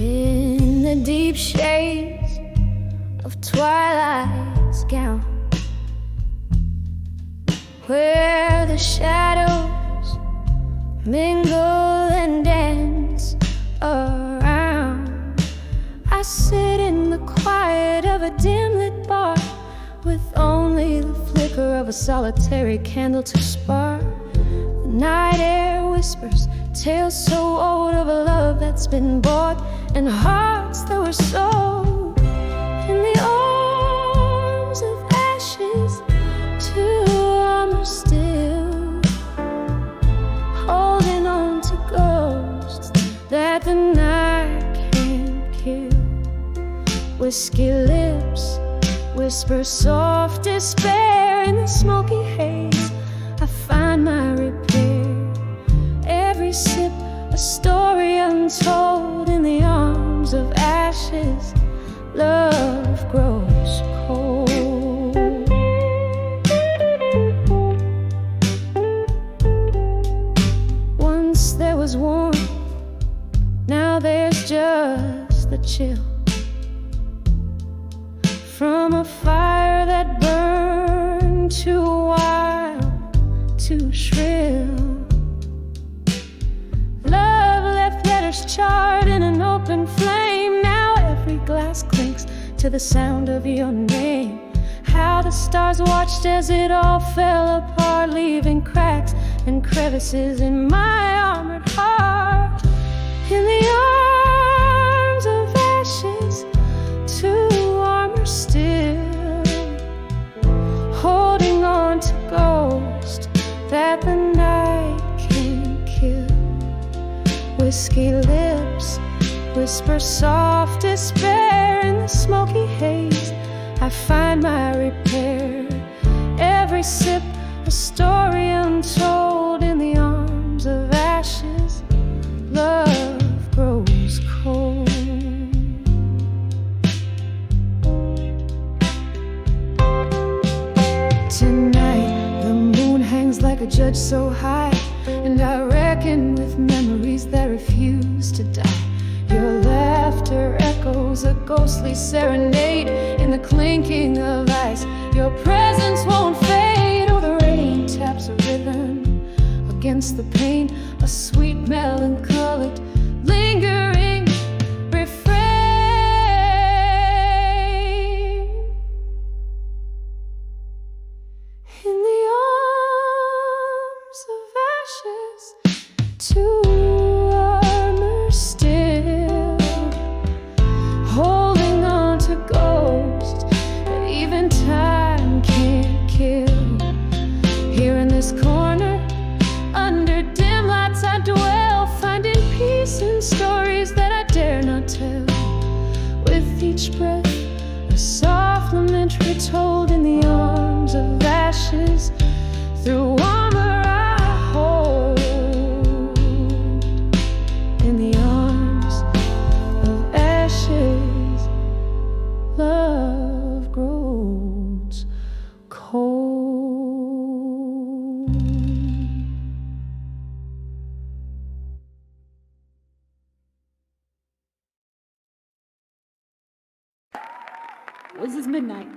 In the deep shades of twilight's gown, where the shadows mingle and dance around, I sit in the quiet of a dim lit bar, with only the flicker of a solitary candle to spark. The night air whispers tales so old of a love that's been bought, and hearts that were sold in the arms of ashes. Too warm are still holding on to ghosts that the night can't kill. Whiskey lips whisper soft despair in the smoky haze. I find my repair. Every sip a story untold in the arms of ashes. Love grows cold. Once there was warmth, now there's just the chill from a fire that burned too wild, too shrill. Love left letters charred in an open flame. Now every glass clinks to the sound of your name. How the stars watched as it all fell apart, leaving cracks and crevices in my armored heart. In the arms of ashes, too warm still, holding on to ghosts that the night can't kill. Whiskey lips whisper soft despair in the smoky haze. I find my repair. Every sip a story untold in the arms of ashes. Love grows cold. Tonight the moon hangs like a judge so high, and I reckon with memories that refuse to die. Your laughter echoes a ghostly serenade in the clinking of ice. Your presence won't fade. Oh, the rain taps a rhythm against the pane, a sweet melancholic lingering refrain. In the arms of ashes, too armor still, holding on to ghosts that even time can't kill. Here in this corner, under dim lights I dwell, finding peace in stories that I dare not tell. With each breath, a soft lament retold in the arms of ashes. Through armor I hold, in the arms of ashes. Love grows cold. This is midnight.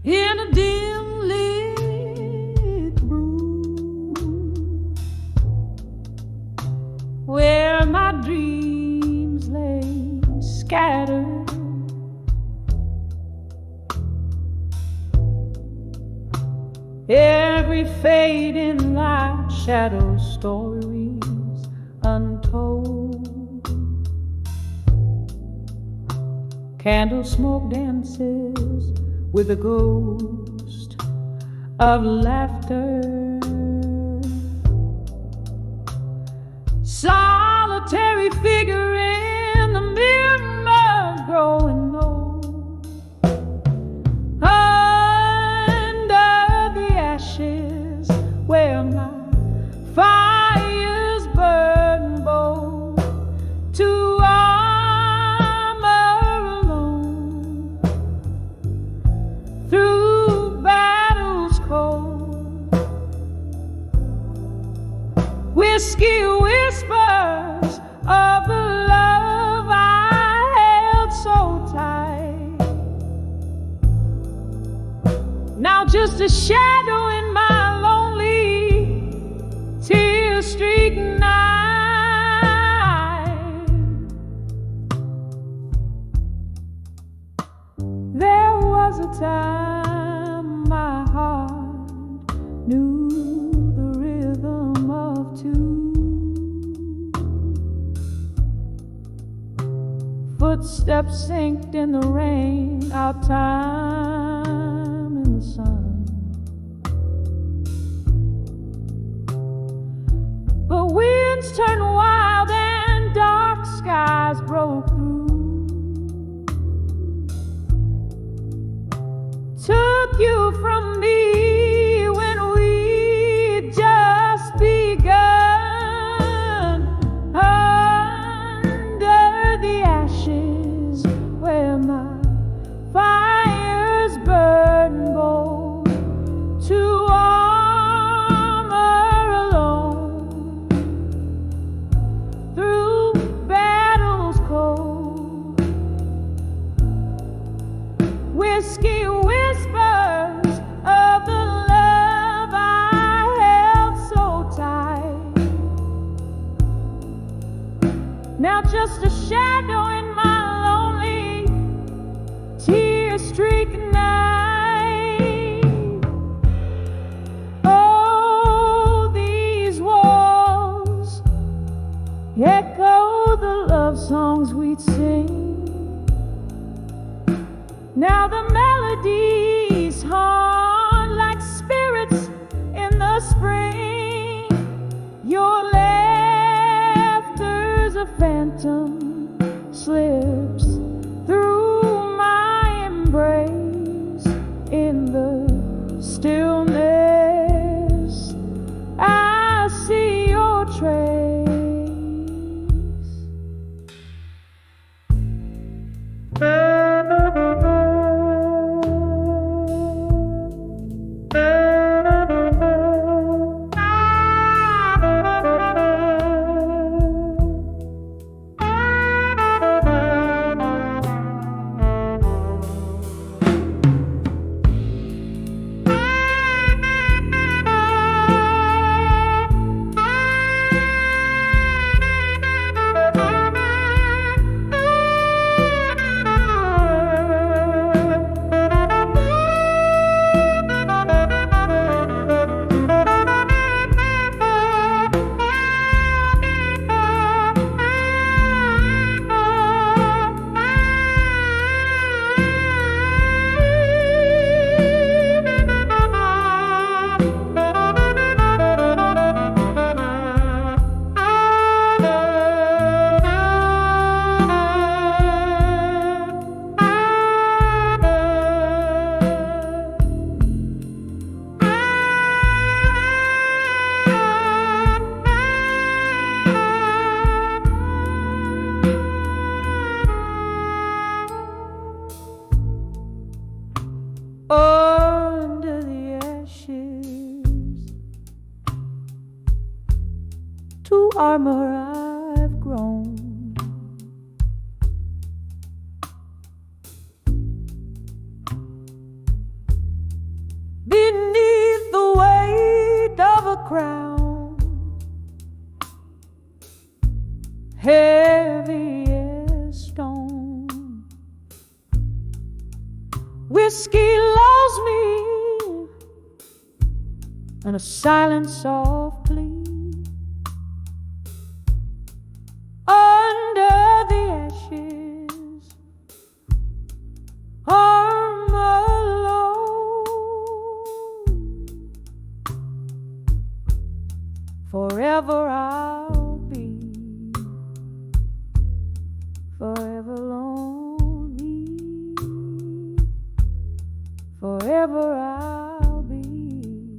In a dim lit room where my dreams lay scattered, every fading light shadows stories untold. Candle smoke dances with a ghost of laughter. Solitary figure in the mirror growing old. Under the ashes where my fires burn, whiskey whispers of the love I held so tight. Now just a shadow in my lonely, tear-streaked night. There was a time my heart knew the rhythm of two. Footsteps synced in the rain, our time in the sun. But winds turned wild and dark skies broke through. Took you from me when we just begun. Under the ashes where my fires burn gold, to armor alone through battles cold. Whiskey whispers of the love I held so tight. Now just a shadow in my lonely, tear-streaked night. Oh, these walls echo the love songs we'd sing. Now the melodies haunt like spirits in the spring. Your laughter's a phantom, slips through my embrace. In the stillness I see your trace. Under the ashes, to armor I've grown. Beneath the weight of a crown, heavy as stone. Whiskey lulls me, and a silent soft plea. Under the ashes, arm alone. Forever I'll be, forever lonely. Forever I'll be,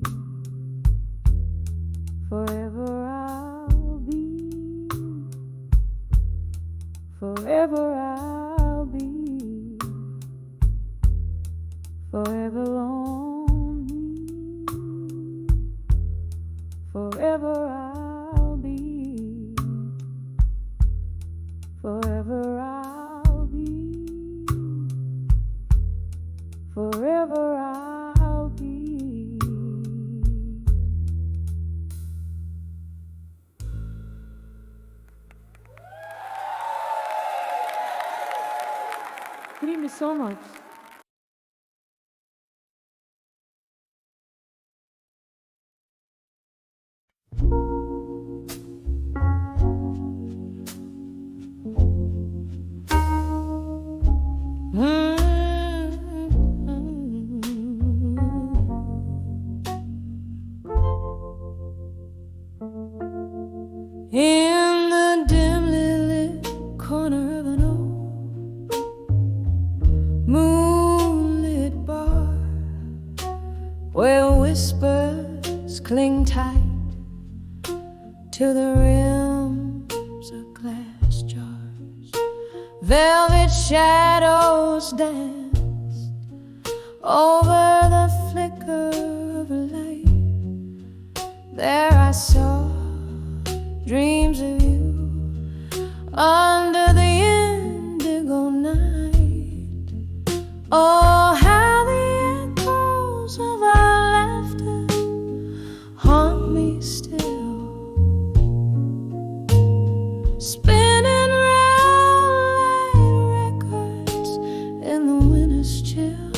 forever I'll be, forever I'll be, forever lonely, forever I'll Thank you so much. In the dimly lit corner of an old moonlit bar, where whispers cling tight to the rims of glass jars, velvet shadows danced over the flicker of a light. There I saw dreams of you under the indigo night. Oh, how the echoes of our laughter haunt me still, spinning round like records in the winter's chill.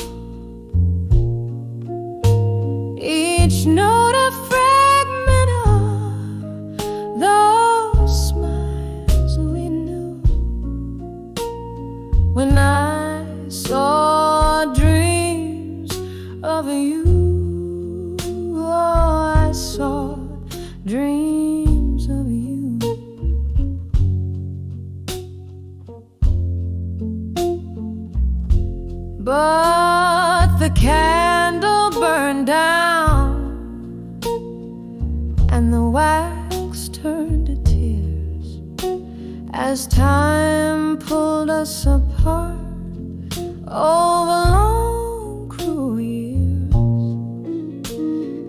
Each note a fragment of those smiles we knew when I saw dreams of you. Oh, I saw dreams of you. But the candle burned down and the wax turned to tears as time pulled us apart over long cruel years.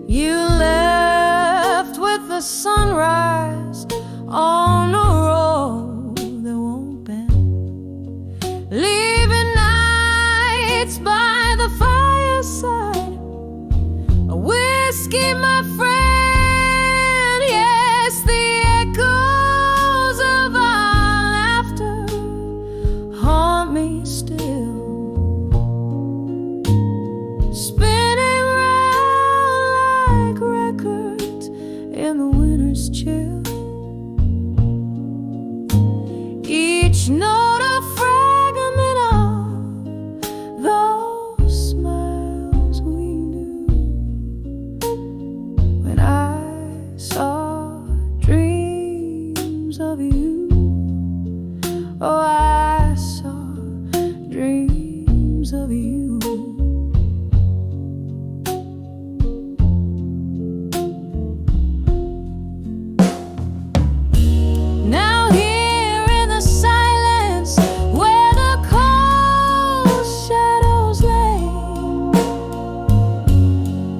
You left with the sunrise on a road that won't bend, leaving nights by the fireside, a whiskey, my friend. Yes, the echoes of our laughter haunt me still, spinning round like records in the winter's chill. Each note a fragment of those smiles we knew when I saw dreams of you. Oh, I saw dreams of you. Now here in the silence where the cold shadows lay,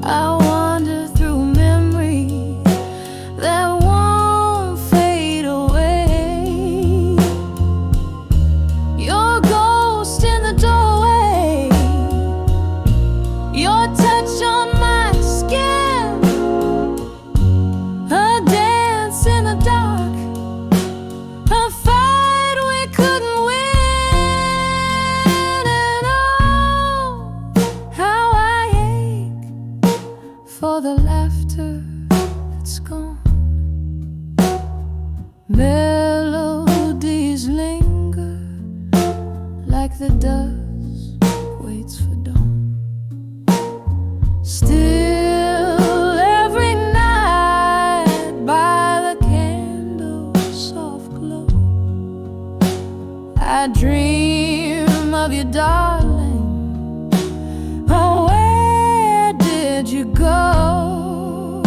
I wander through memory that won't fade away. Your ghost in the doorway, your touch on my skin, a dance in the dark, a fight we couldn't win. And oh, how I ache for the laughter that's gone. Melodies linger like the dust waits for dawn. Still every night by the candle's soft glow, I dream of you, darling. Oh, where did you go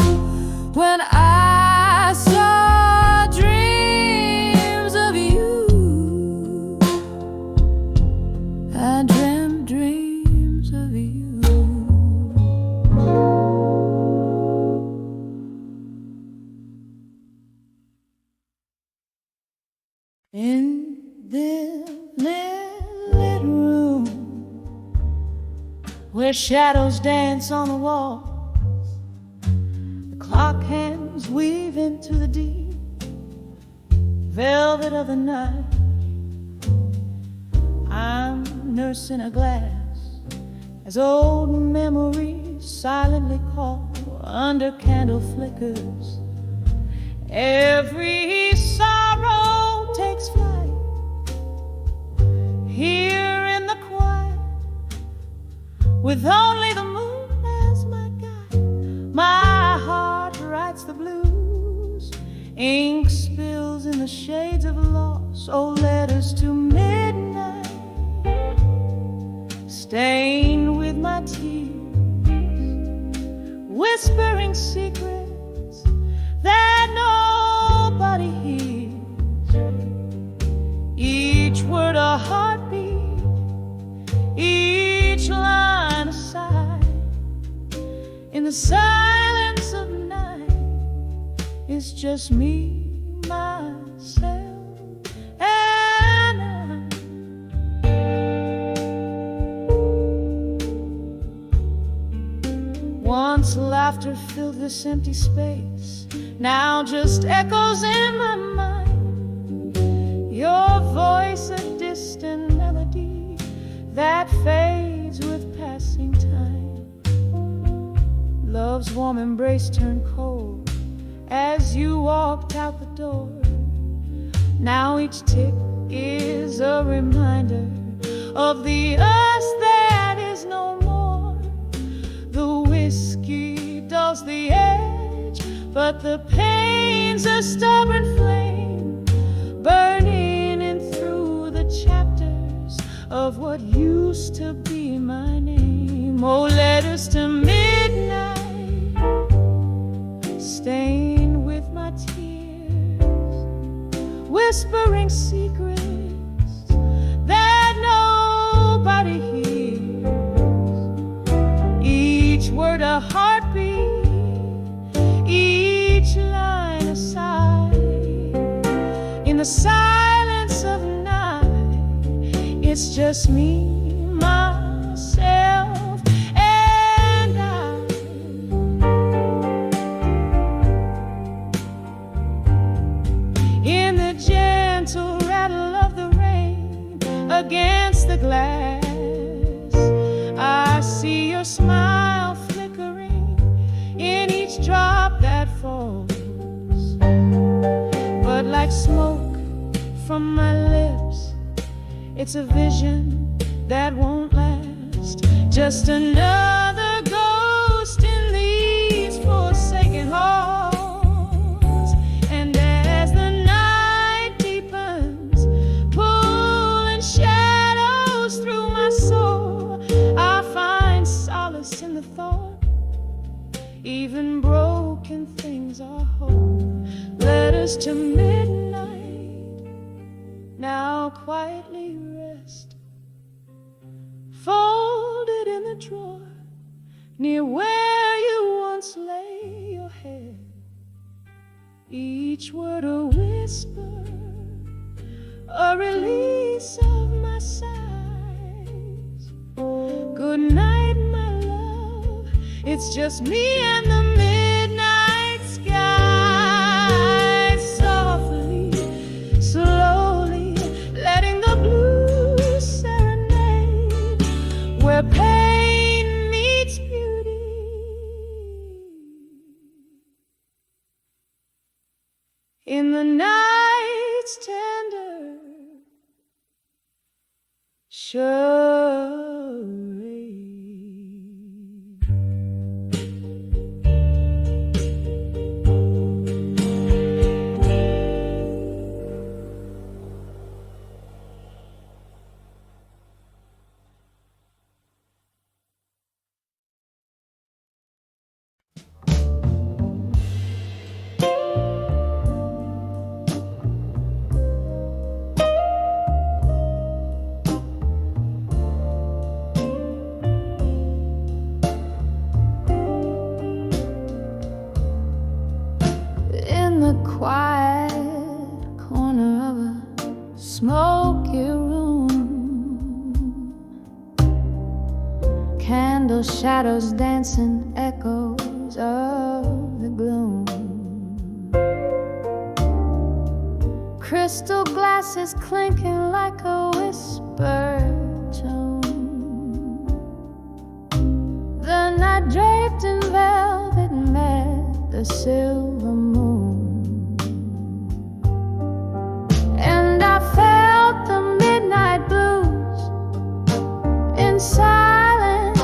when I saw dreams of you? I dreamt dreams of you. In this lit room where shadows dance on the wall, the clock hands weave into the deep velvet of the night. I'm nurse in a glass, as old memories silently call under candle flickers. Every sorrow takes flight here in the quiet, with only the moon as my guide. My heart writes the blues, ink spills in the shades of loss. Oh, letters to midnight, stained with my tears, whispering secrets that nobody hears. Each word a heartbeat, each line a sigh. In the silence of night, it's just me, myself, and I. Once laughter filled this empty space, now just echoes in my mind. Your voice a distant melody that fades with passing time. Love's warm embrace turned cold as you walked out the door. Now each tick is a reminder of the us that is no more. The whiskey dulls the edge, but the pain's a stubborn flame, burning in through the chapters of what used to be my name. Oh, letters to midnight, stained with my tears, whispering secrets that nobody hears. Each word a heartbeat, each line a sigh. In the silence of night, it's just me, myself, and I. In the gentle rattle of the rain against the glass, I see your smile flickering in each drop that falls. But like smoke from my lips, it's a vision that won't last. Just another ghost in these forsaken halls. And as the night deepens, pulling shadows through my soul, I find solace in the thought even broken things are whole. Letters to midnight now quietly rest, folded in the drawer near where you once lay your head. Each word a whisper, a release of my sighs. Good night, my love, it's just me and the midnight sky. Softly, slowly, letting the blues serenade where pain meets beauty. In the night's tender charade. Quiet corner of a smoky room, candle shadows dancing echoes of the gloom, crystal glasses clinking like a whispered tone. midnight draped in velvet met the silver moon, and I felt the midnight blues in silence.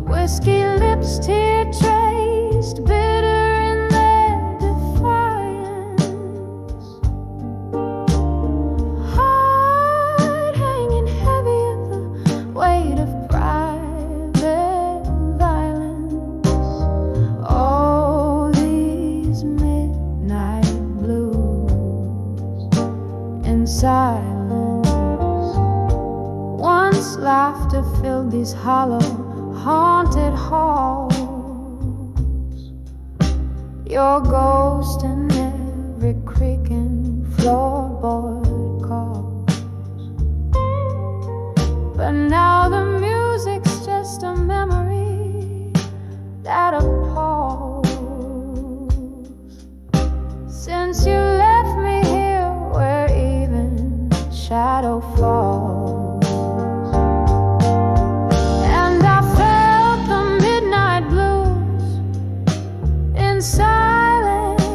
Whiskey lips, tear traced, bitter in their defiance. Heart hanging heavy at the weight of private violence. All these midnight blues in silence. Once laughter filled these hollow, haunted halls. Your ghost in every creaking floorboard calls. But now the music's just a memory that appalls. Since you left me here where even shadow falls. Silence,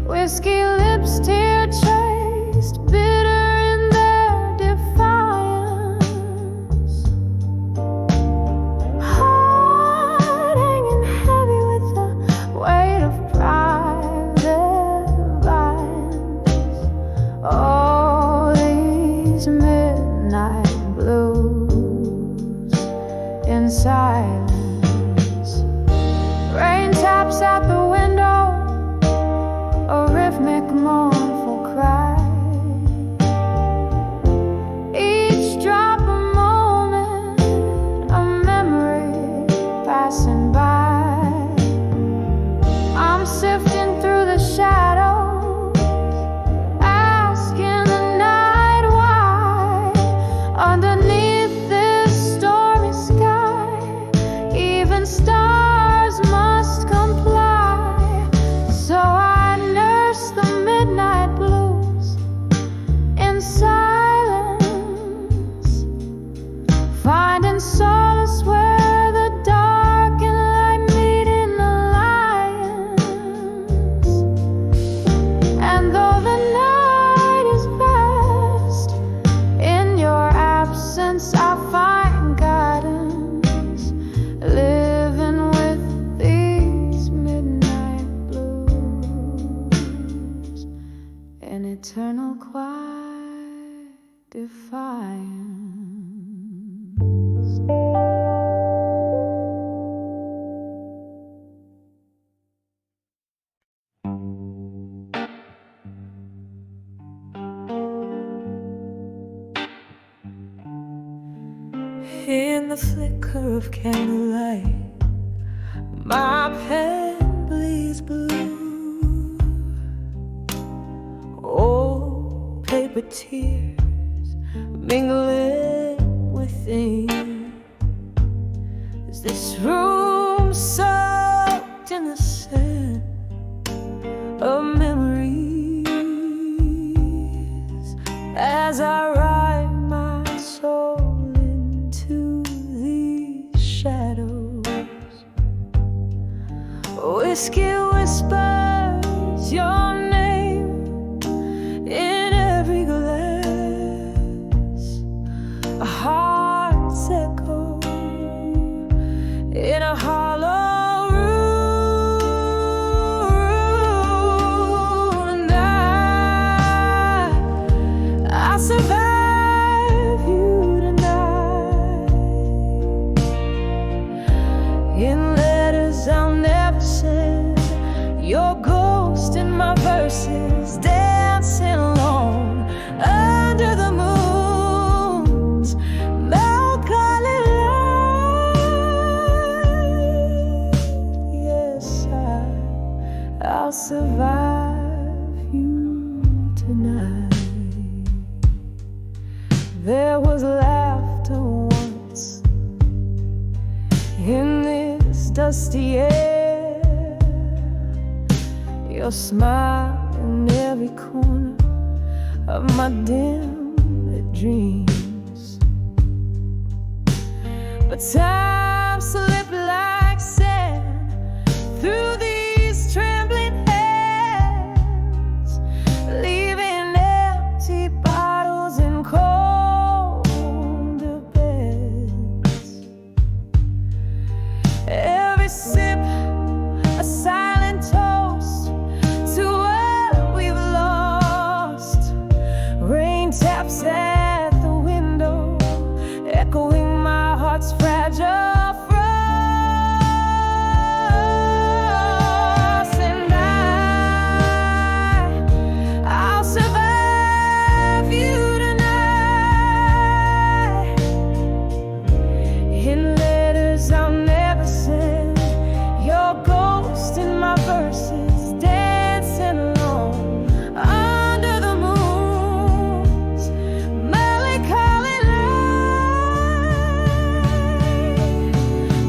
whiskey lips, tear traced, bitter in their defiance. Heart hanging heavy with the weight of private violence. All these midnight blues in silence. Rain taps at the window, a rhythmic mournful cry. Each drop a moment, a memory passing by. I'm sifting through the shadows, asking the night why. Underneath this stormy sky, even stars must comply. So I nurse the midnight blues in silence, finding solace where the dark and light meet in alliance. And though the night is vast, in your absence I find guidance, living with these midnight blues in eternal quiet defiance. In the flicker of candlelight, my pen bleeds blue. Old paper tears mingling within. Is this room soaked in the scent of memories as I ride my soul into these shadows? Whiskey whispers your name in every glass. A heart's echo in a hollow room. And I survive you tonight. In letters I'll never send, your ghost in my verses, dancing alone under the moon's melancholy light. Yes, I'll survive you tonight. There was laughter once in this dusty air, your smile in every corner of my dim dreams. but time slipped like sand through these trembling hands, leaving empty bottles and colder beds. Every sip a silent toast to what we've lost. Rain taps at the window, echoing my heart's fragile frost. And I'll survive you tonight in letters I'll never send. Your ghost in my verses, dancing alone under the moon's melancholy light.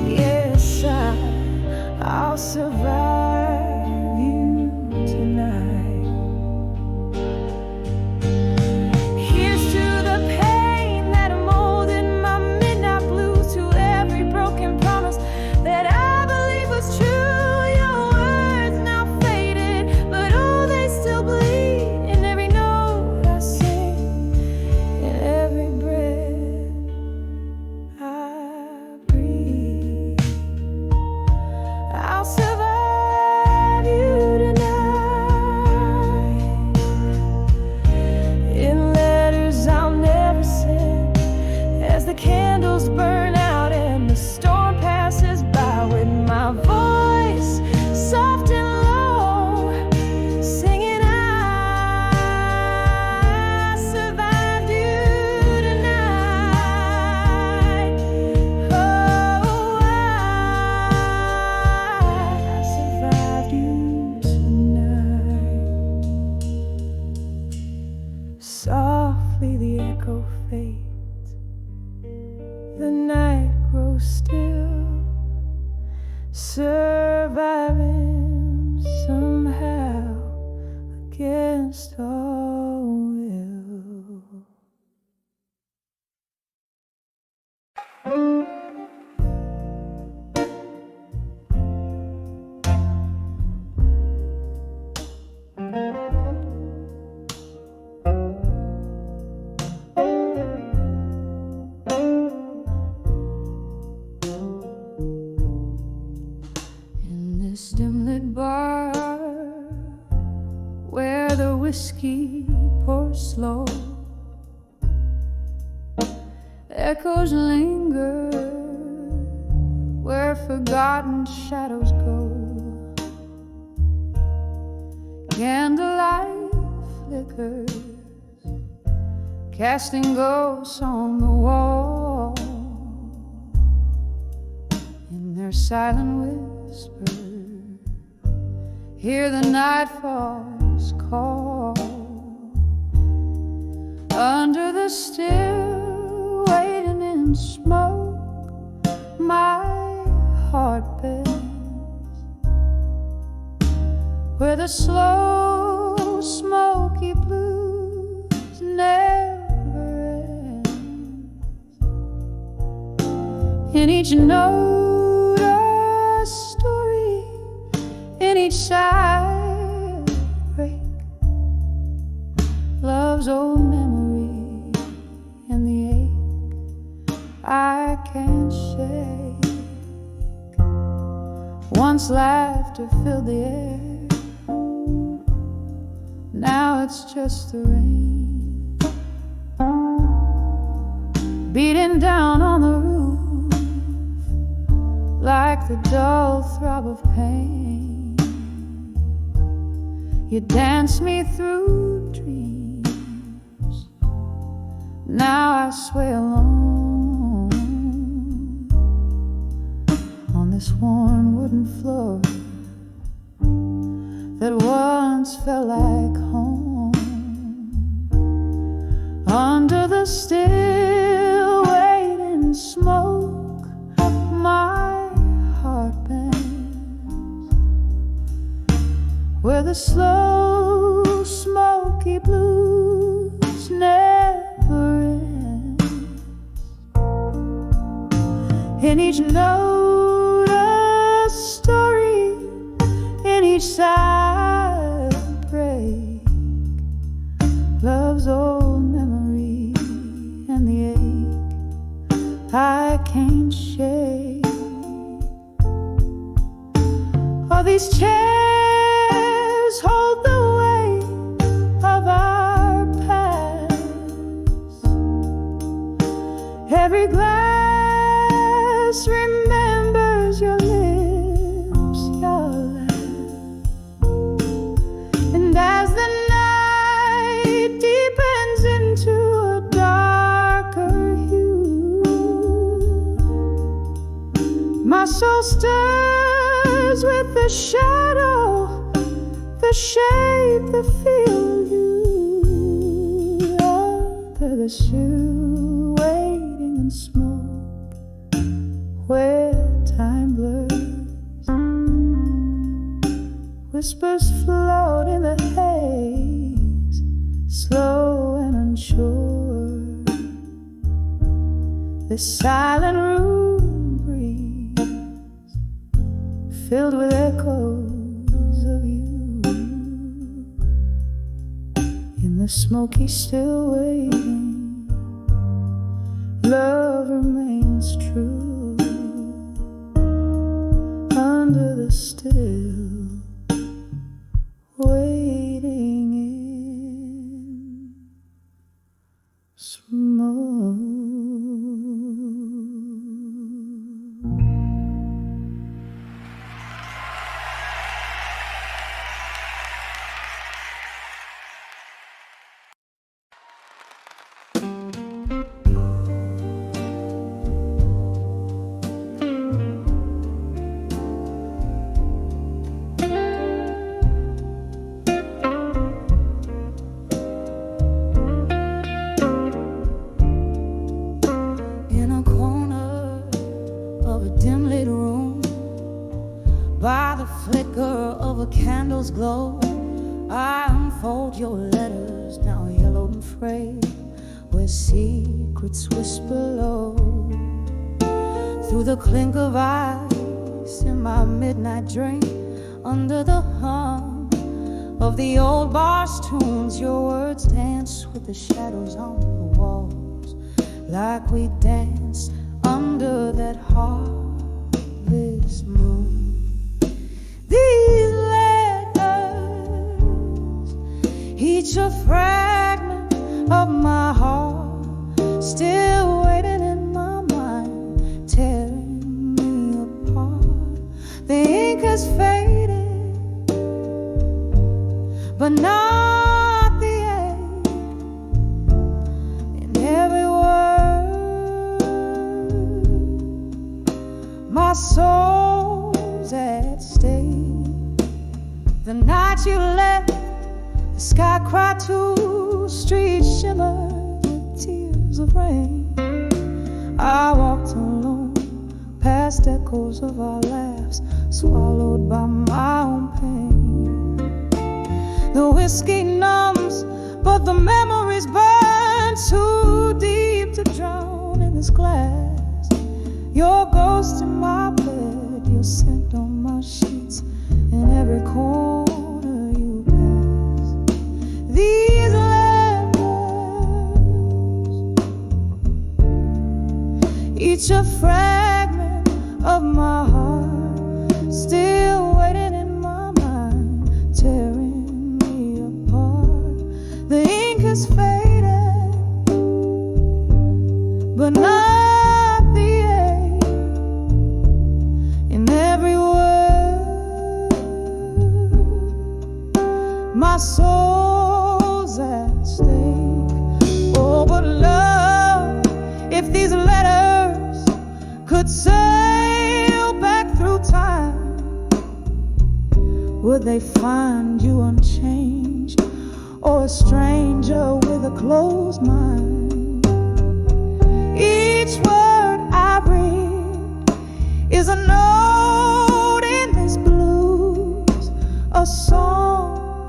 Yes, I'll survive you tonight. Here's to the pain that molded my midnight blues, to every broken promise that I believe was true. Your words now faded, but oh, they still bleed in every note I sing, in every breath I breathe. I'll survive you tonight in letters I'll never send, as the candles burn out and the storm passes by, with my voice soft and low, singing I survived you tonight. Oh, I survived you tonight. Softly the echo fades, the night grows still, surviving somehow against all will. In this dim-lit bar, where the whiskey pours slow, echoes linger where forgotten shadows go. Candlelight flickers, casting ghosts on the wall. In their silent whisper, hear the nightfall's call. Under the still waiting in smoke, my heart bends, where the slow smoky blues never end. In each note a story, in each side break, love's old memory and the ache I can't shake. Once laughter filled the air, now it's just the rain beating down on the roof like the dull throb of pain. You dance me through dreams, now I sway alone on this worn wooden floor that once felt like home. Under the still waiting smoke, my heart bends, where the slow smoky blues never end. In each note a story, in each silent break, love's old memory and the ache I can't shake. All these chairs hold the weight of our past. Every glass remembers your lips, your laugh. And as the night deepens into a darker hue, my soul stirs with the shadow, the shape, the feel you. Under the shoe, waiting in smoke, where time blurs, whispers float in the haze, slow and unsure. This silent room breathes, filled with echoes of you. In the smoky still waiting, love remains true. Under the still waiting in smoke. By the flicker of a candle's glow, I unfold your letters, now yellowed and frayed, where secrets whisper low. Through the clink of ice in my midnight drink, under the hum of the old bar's tunes, your words dance with the shadows on the walls, like we danced under that harvest moon. These letters, each a fragment of my heart, still waiting in my mind, tearing me apart. The ink has faded, but not the ache in every word. My soul's at stake. The night you left, the sky cried to streets shimmered with tears of rain. I walked alone past echoes of our laughs, swallowed by my own pain. The whiskey numbs, but the memories burn too deep to drown in this glass. Your ghost in my bed, your scent on my sheets, in every corner you pass. These letters, each a fragment of my heart, still waiting in my mind, tearing me apart. The ink has faded, but not the ache in every word. My soul's at stake. Oh, but love, if these letters could sail back through time, would they find you unchanged, or a stranger with a closed mind? Each word I read is a note in this blues, a song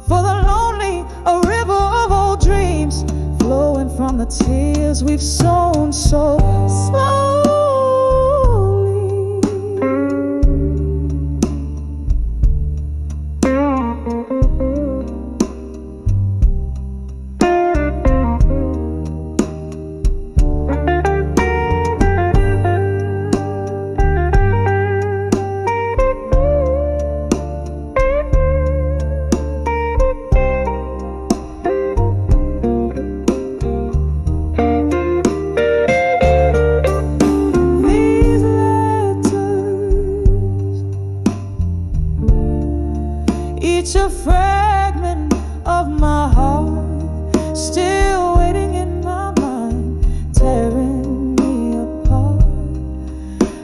for the lonely, a river of old dreams flowing from the tears we've sown so slowly. each a fragment of my heart, still waiting in my mind, tearing me apart.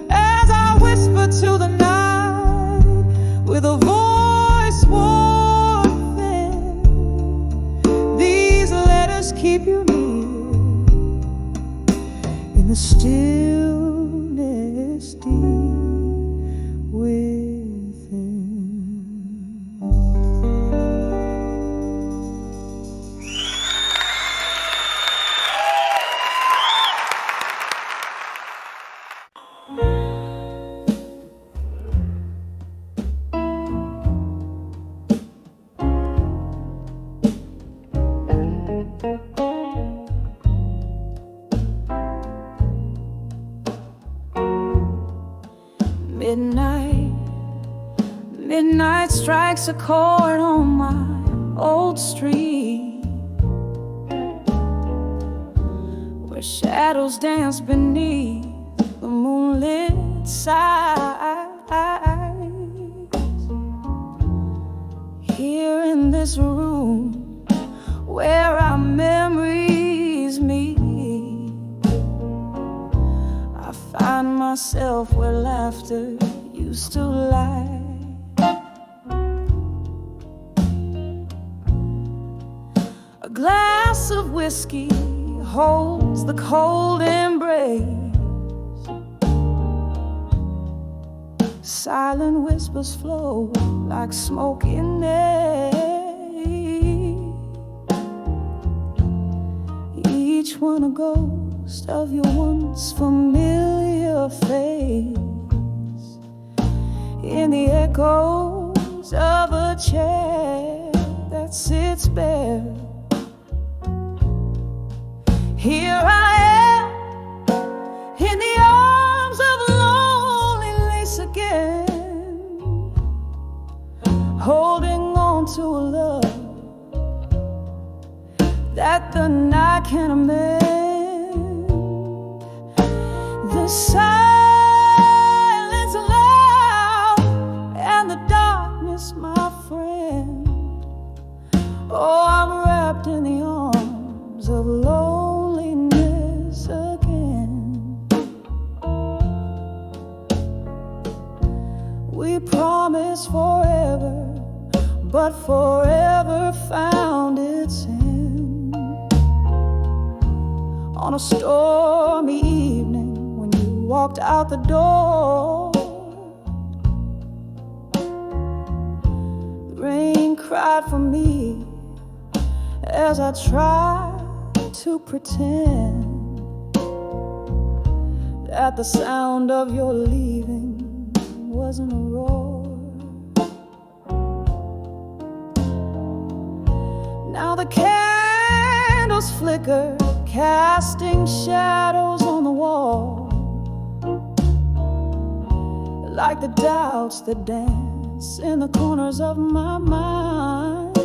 As I whisper to the night with a voice warm thin, these letters keep you near in the stillness deep within. Midnight strikes a chord on my old street, where shadows dance beneath the moonlit sides. Here in this room where our memories meet, I find myself where laughter used to lie. A glass of whiskey holds the cold embrace. Silent whispers flow like smoky night. Each one a ghost of your once familiar face, in the echoes of a chair that sits bare. Here I am in the arms of loneliness again, holding on to a love that the night can't amend. The silence loud and the darkness my friend. Oh, I'm wrapped in the arms of loneliness again. We promised forever, but forever found its end. On a stormy evening when you walked out the door, the rain cried for me as I tried to pretend that the sound of your leaving wasn't a roar. Now the candles flicker, casting shadows on the wall, like the doubts that dance in the corners of my mind.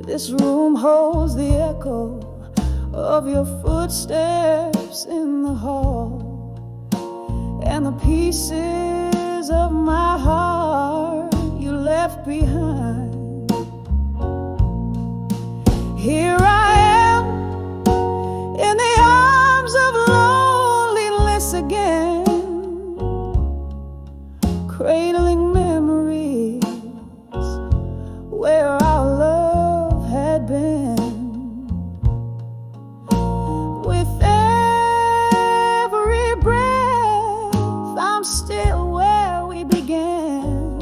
This room holds the echo of your footsteps in the hall, and the pieces of my heart you left behind. Here I am in the arms of loneliness again, cradling memories where our love had been. With every breath, I'm still where we began.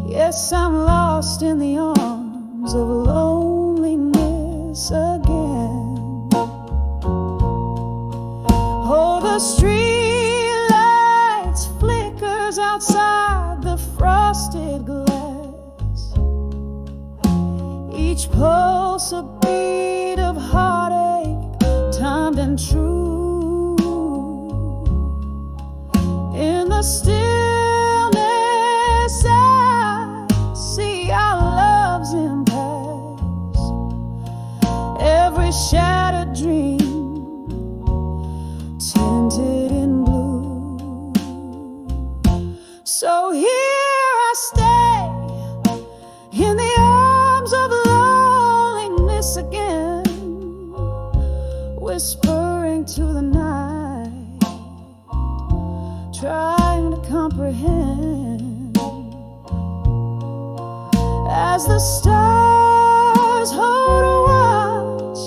Yes, I'm lost in the arms of loneliness again. Oh, the street lights flickers outside the frosted glass, each pulse a beat of heartache, timed and true. In the stillness I see our love's impasse, every shattered dream tinted in blue. So here I stay in the arms of loneliness again, whispering to the night, trying to comprehend as the stars hold a watch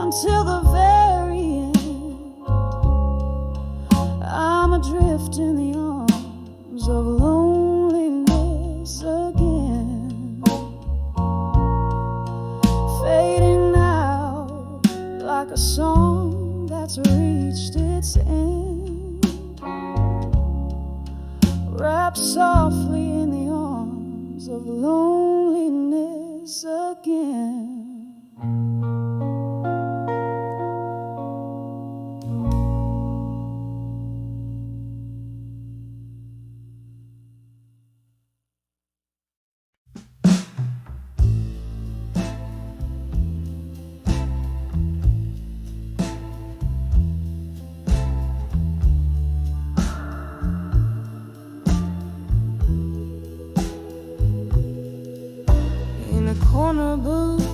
until the very end. I'm adrift in the arms of loneliness again, fading out like a song that's reached its end, wrapped softly in the arms of loneliness again. Corner booth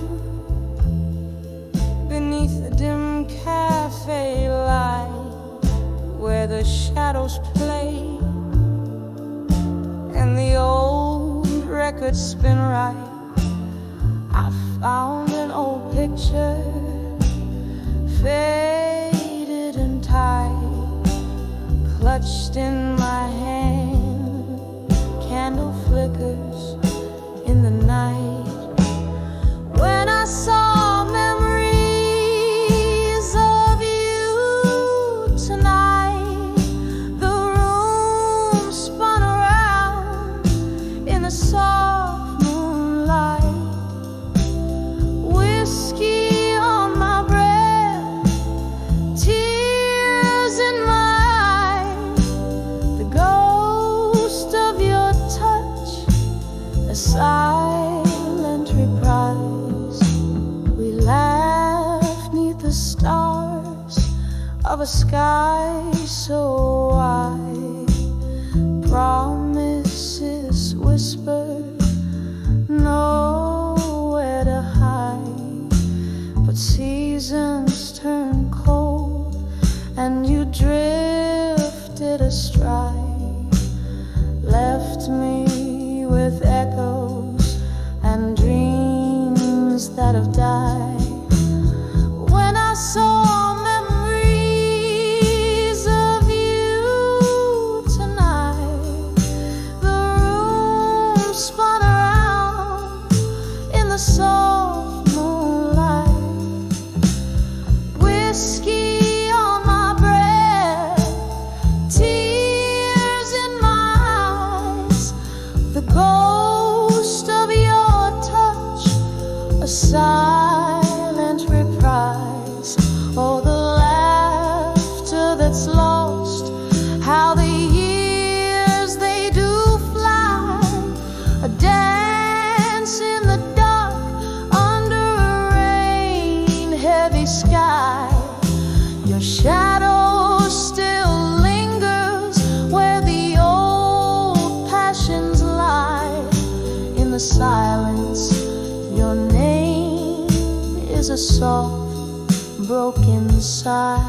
beneath the dim cafe light, where the shadows play and the old records spin right, I found an old picture, faded and tight, clutched in my hand. Candle flickers in the night. When I saw memories of you tonight, the room spun around in the soft moonlight. Whiskey on my breath, tears in my eyes, the ghost of your touch, a silent reprise. Laughed 'neath the stars of a sky so wide. Promises whispered, nowhere to hide. But seasons turn cold and you drifted astride, left me with echoes and dreams that have died. When I saw memories of you tonight, the room spun around in the soft moonlight. Whiskey on my breath, tears in my eyes, the ghost of your touch, a silent reprise. Oh, the laughter that's lost, how the years they do fly, a dance in the dark under a rain-heavy sky. Your shadow still lingers where the old passions lie. In the silence, your name is a soft, broken sigh.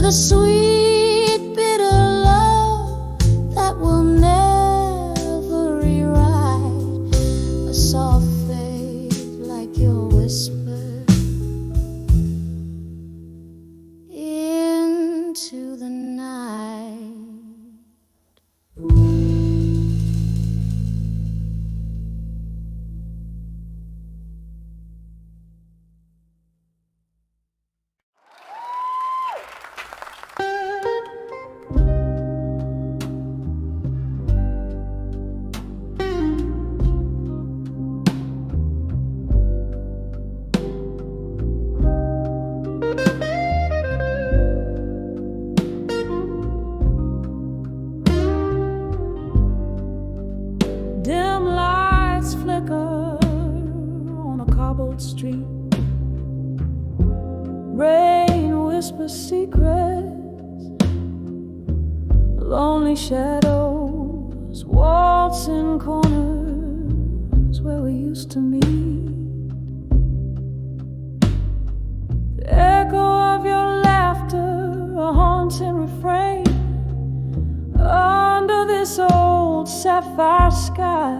the sweet, bitter love that will never rewrite. A soft fade cobbled street. Rain whispers secrets, lonely shadows waltz in corners where we used to meet. The echo of your laughter, a haunting refrain under this old sapphire sky.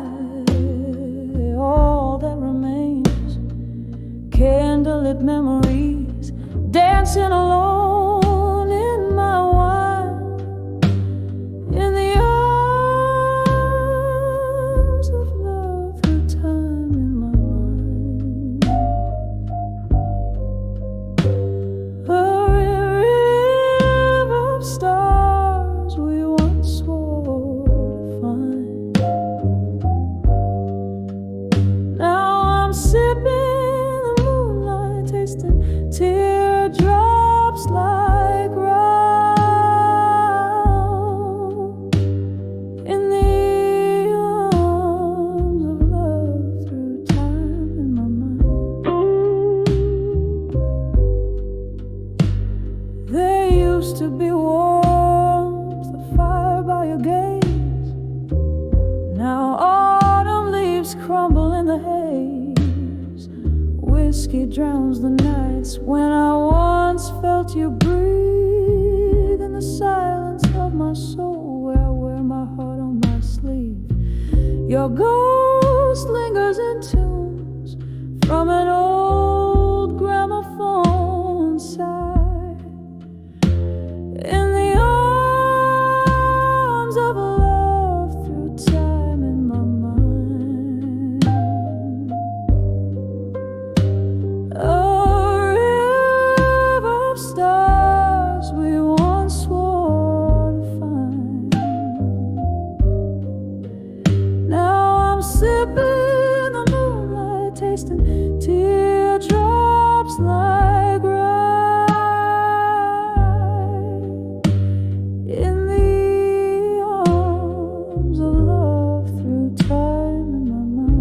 All that remains, candlelit memories, dancing alone in my wine, in the arms of love through time in my mind. A river of stars we once swore to find. Now I'm sipping the moonlight, tasting teardrops like rain in the arms of love through time in my mind. There used to be warmth, the fire by your gaze. Now autumn leaves crumble in the haze. Whiskey drowns the nights when I once felt you breathe in the silence of my soul, where I wear my heart on my sleeve. Your ghost lingers in tunes from an old gramophone side, in the arms of love through time in my mind. A river of stars we once swore to find. Now I'm sipping the moonlight, tasting teardrops like rain in the arms of love through time in my mind.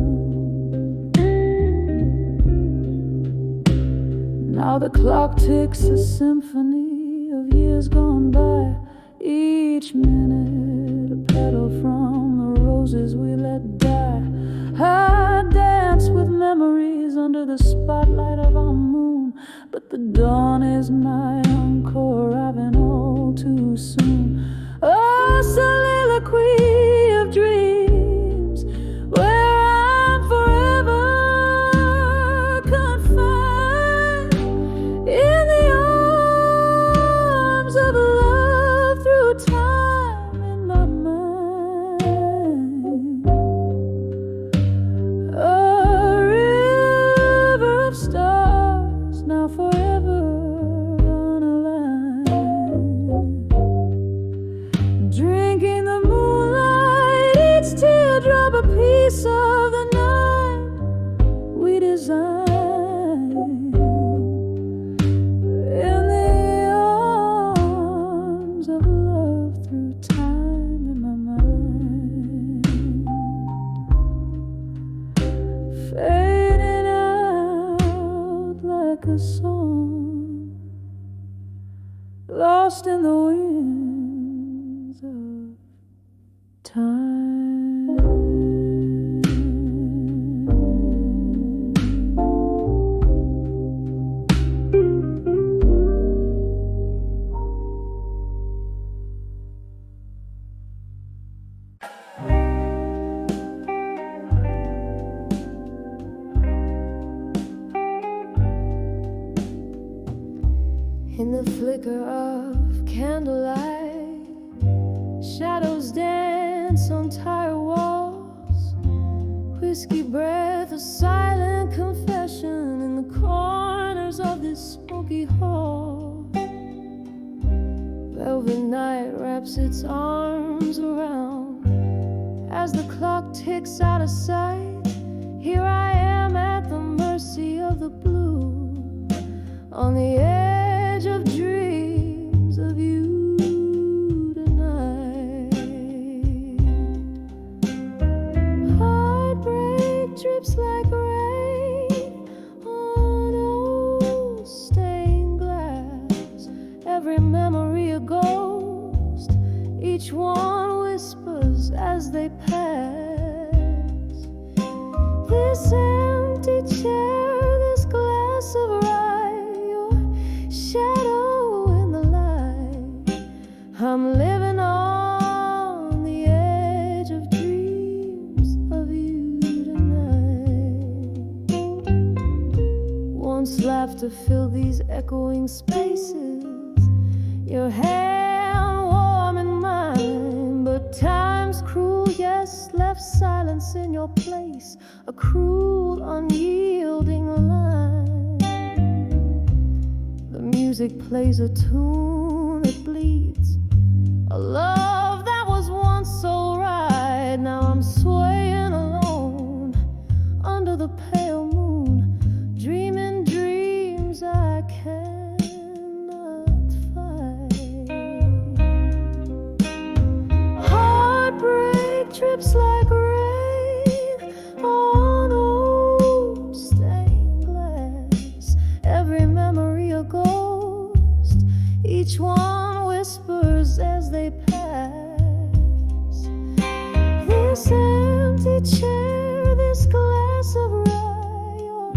Now the clock ticks a symphony of years gone by. Each minute a petal from the roses we let die. I dance with memories under the spotlight of our moon, but the dawn is my encore, arriving all too soon. A soliloquy of dreams where I'm forever confined in the arms of love through time in my mind. A river of stars now forever unaligned, drinking the moonlight, each teardrop a piece of the night we designed, in the arms of love through time in my mind, fading out like a song, lost in the winds of time. In the flicker of candlelight, shadows dance on tired walls. Whiskey breath, a silent confession in the corners of this smoky hall. Velvet night wraps its arms around as the clock ticks out of sight. Here I am at the mercy of the blue, on the edge of dreams of you tonight. Heartbreak drips like rain share this glass of rye, your shadow in the light. I'm living on the edge of dreams of you tonight. Once laughter filled these echoing spaces, your hand warm in mine, but time's cruel, yes, left silence in your place, a cruel, unyielding line. The music plays a tune that bleeds, a love that was once so right. Now I'm swaying alone under the pale moon, dreaming dreams I cannot fight. Heartbreak drips like rain on old stained glass, every memory a ghost, each one whispers as they pass. This empty chair, this glass of rye, your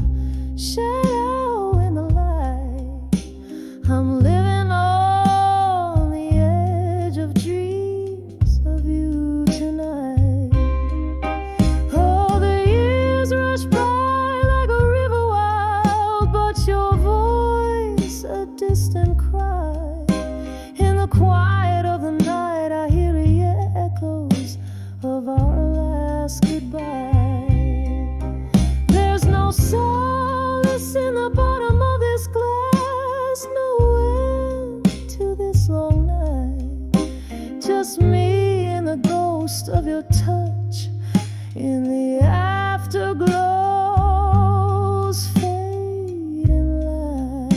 shadow in the light. I'm living on the edge of dreams of you tonight. Oh, the years rush by like a river wild, but your voice a distant cry. In the quiet of the night, I hear the echoes of our last goodbye. There's no solace in the bottom of this glass, no end to this long night. Just me and the ghost of your touch in the afterglow's fading light.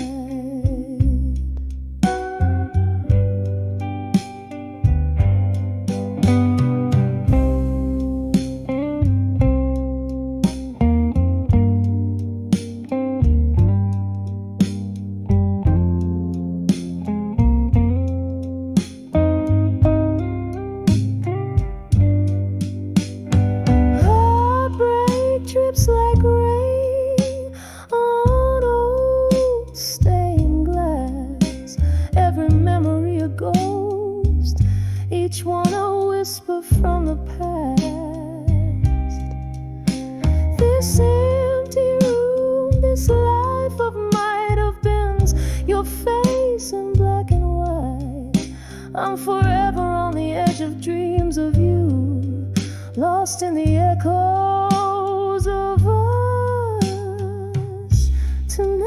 Heartbreak drips like rain on old stained glass, every memory a ghost, each one a whisper from the past. This empty room, this life of might have beens, your face in black and white. I'm forever on the edge of dreams of you, lost in the echoes of us tonight.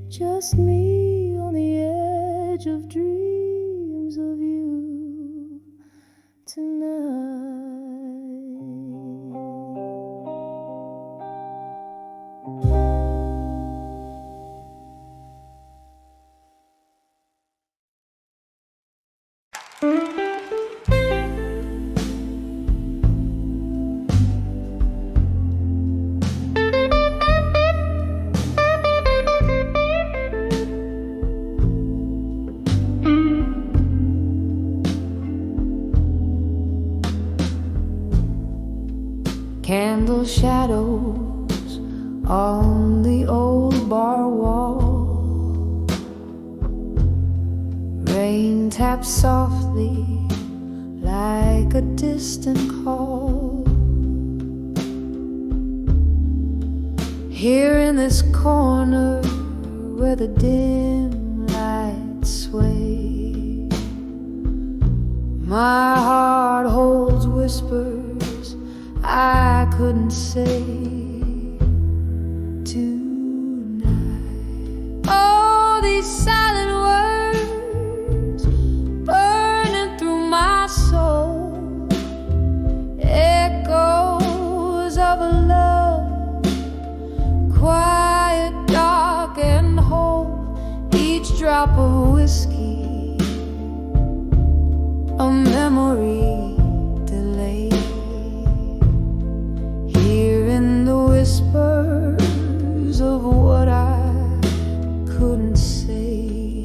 Just me on the edge of dreams of you tonight. Candle shadows on the old bar wall, rain taps softly like a distant call. Here in this corner where the dim lights sway, my heart holds whispers I couldn't say tonight. Oh, these silent words burning through my soul, echoes of a love quiet, dark and whole, each drop of whiskey a memory delayed. Hearing the whispers of what I couldn't say.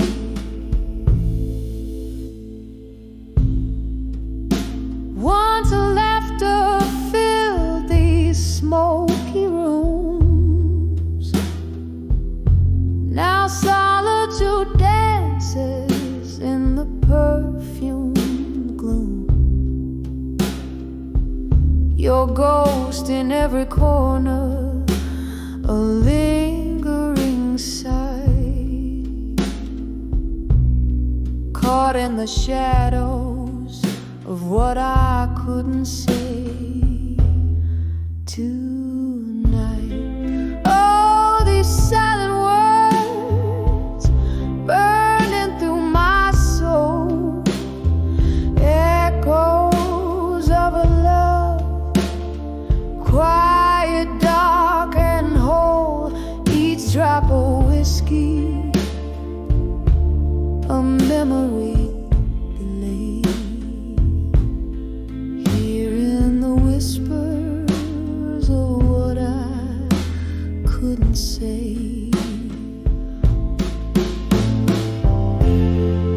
your ghost in every corner, a lingering sight, caught in the shadows of what I couldn't say tonight. Oh, these silent words burning through my soul, echoes of a love, quiet, dark, and whole. Each drop of whiskey, a memory delayed. Hearing the whispers of what I couldn't say.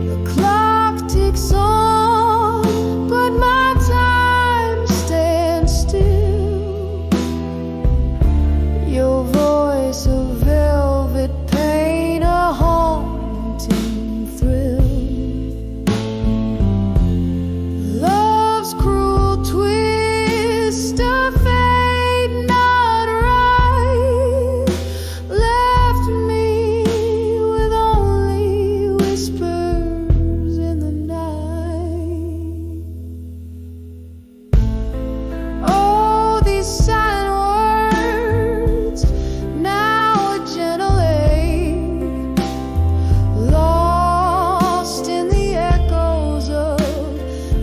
The clock ticks on, but my time stands still. Your voice a velvet pain, a haunting thrill. Love's cruel twist, a fate not right, left me with only whispers in the night. Oh, these silent words, now a gentle ache, lost in the echoes of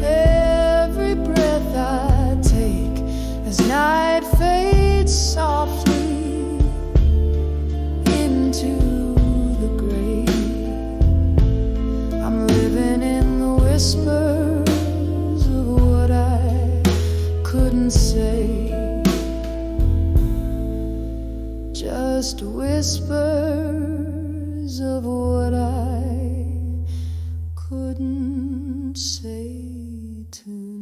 every breath I take, as night fades softly into the grave. I'm living in the whispers of what I couldn't say, just whispers of what I couldn't say tonight.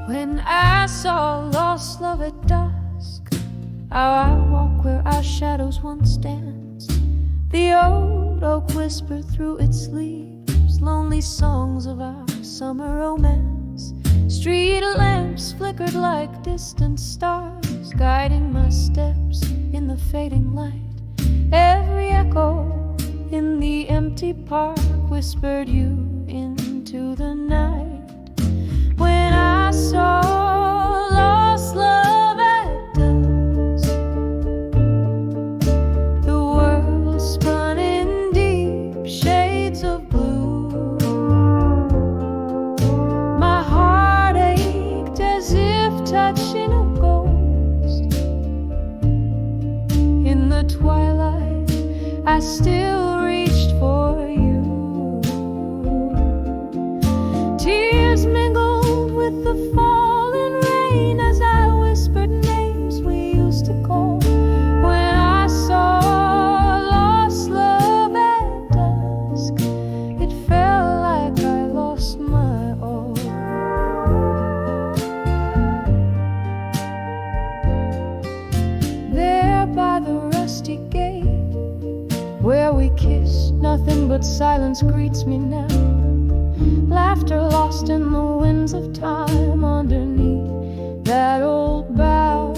When I saw lost love at dusk, how I walk where our shadows once danced. The old oak whispered through its leaves lonely songs of our summer romance. Street lamps flickered like distant stars, guiding my steps in the fading light. Every echo in the empty park whispered you into the night. When I saw lost love at dusk, the world spun in deep shades of blue. My heart ached as if touching a ghost. In the twilight, I still reached for you. Tears mingled with the falling rain as I whispered names we used to call. When I saw lost love at dusk, it felt like I lost my all. There by the rusty gate where we kissed, nothing but silence greets me now. Laughter lost in the winds of time underneath that old bough.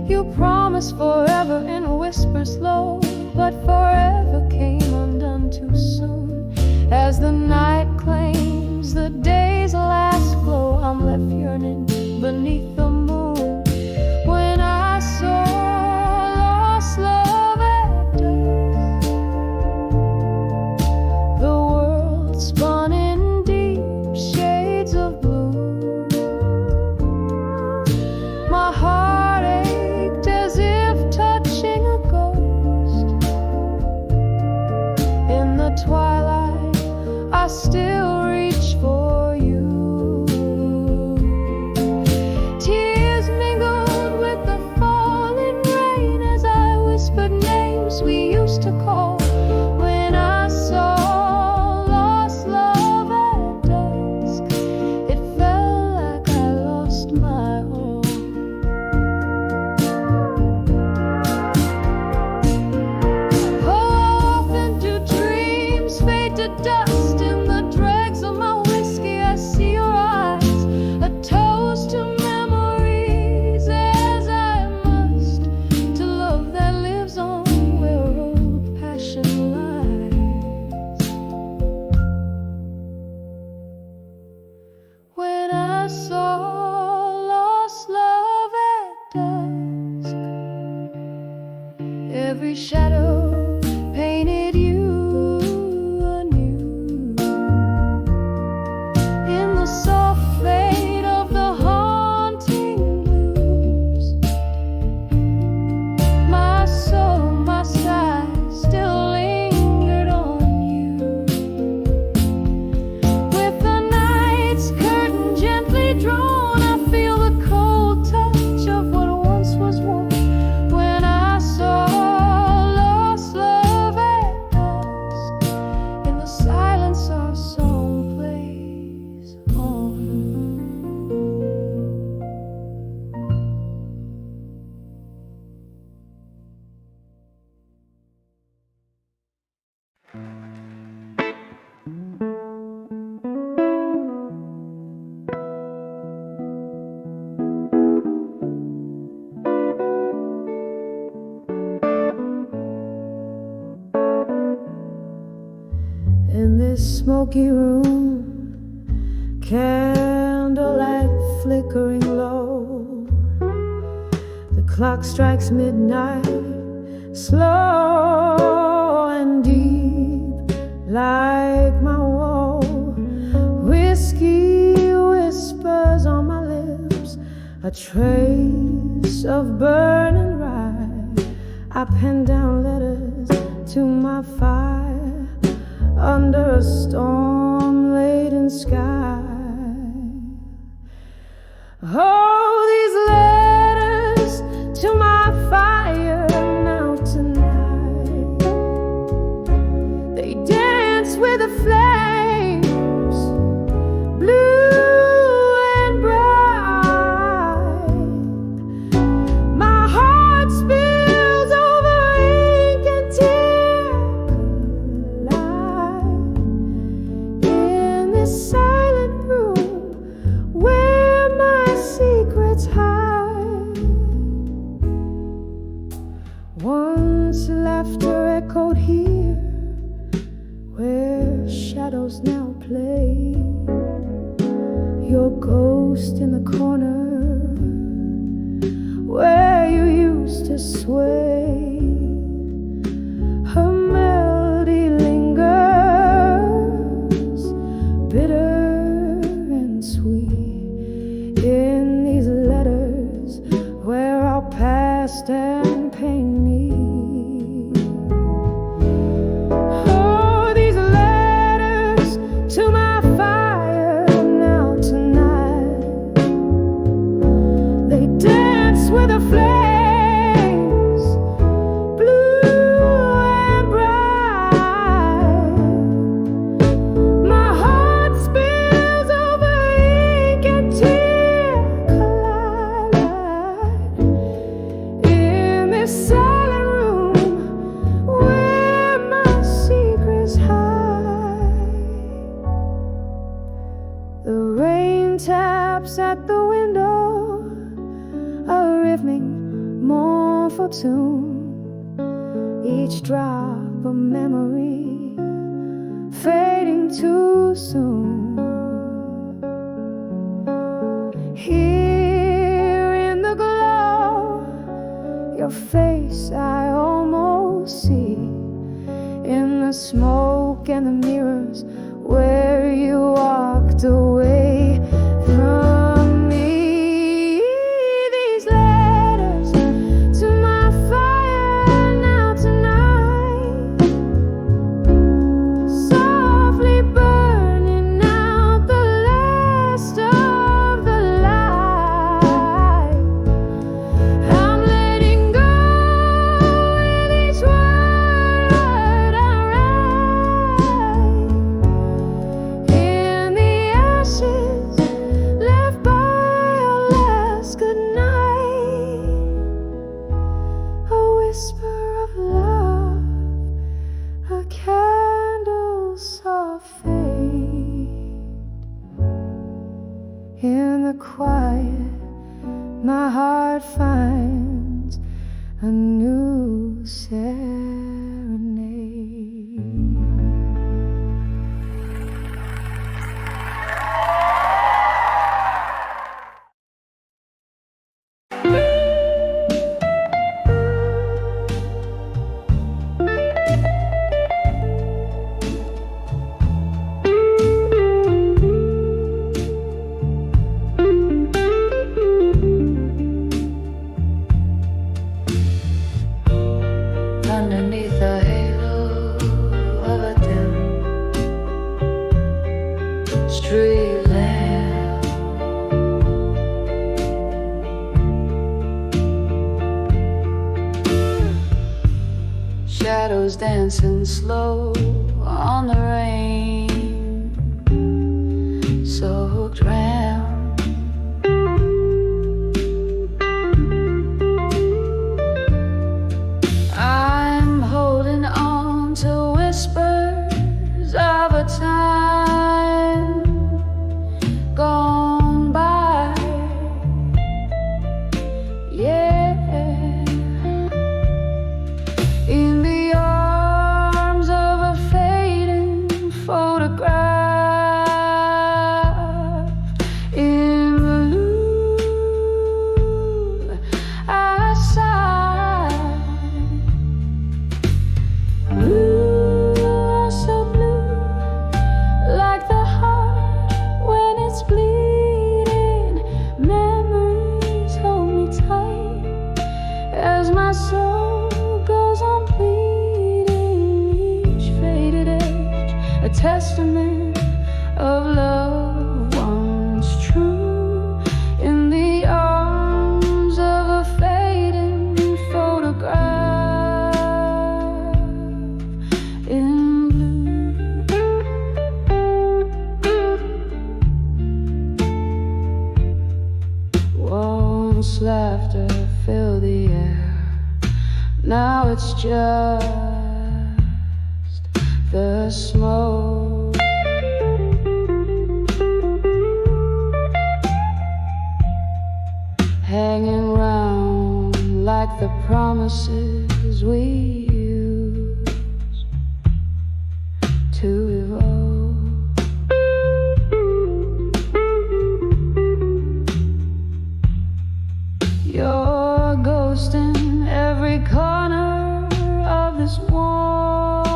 You promised forever in whispers low, but forever came undone too soon. As the night claims the day's last glow, I'm left yearning beneath the moon. When I saw lost love at dusk, the world spun in deep shades of blue. My heart ached as if touching a ghost. In the twilight, I still reach for you. smoky room, candlelight flickering low. The clock strikes midnight, slow and deep, like my woe. Whiskey whispers on my lips, a trace of burning rye. I pen down letters to my fire under a storm-laden sky. Oh, these letters to my fire now tonight, they dance with the flames, blue and bright. My heart spills over ink and tear in this silent room where my secrets hide. Once laughter echoed here, where shadows now play. Your ghost in the corner, where you used to sway. Her melody lingers, bitter and sweet, in these letters where our past and pain meet. Oh, these letters to my fire now tonight, they dance with the flames, blue and bright. My heart spills over ink and tear collide in this silent room where my secrets hide. The rain taps at the window, a rhythmic, mournful tune. Each drop a memory, fading too soon. Here in the glow, your face I almost see, in the smoke and the mirrors where you walked away from me. These letters to my fire now tonight, softly burning out the last of the light. I'm letting go with each word I write, in the ashes left by our last goodnight. A whisper of love, a candle's soft fade. In the quiet, my heart finds a new serenade. Underneath the halo of a dim street lamp, shadows dancing slow on the rain, soaked round. I'm holding on to whispers of a time gone by. Yeah, in the arms of a fading photograph. testament of love once true, in the arms of a fading photograph in blue. Once laughter filled the air, now it's just the smoke. Hanging round like the promises we used to evolve. You're a ghost in every corner of this warm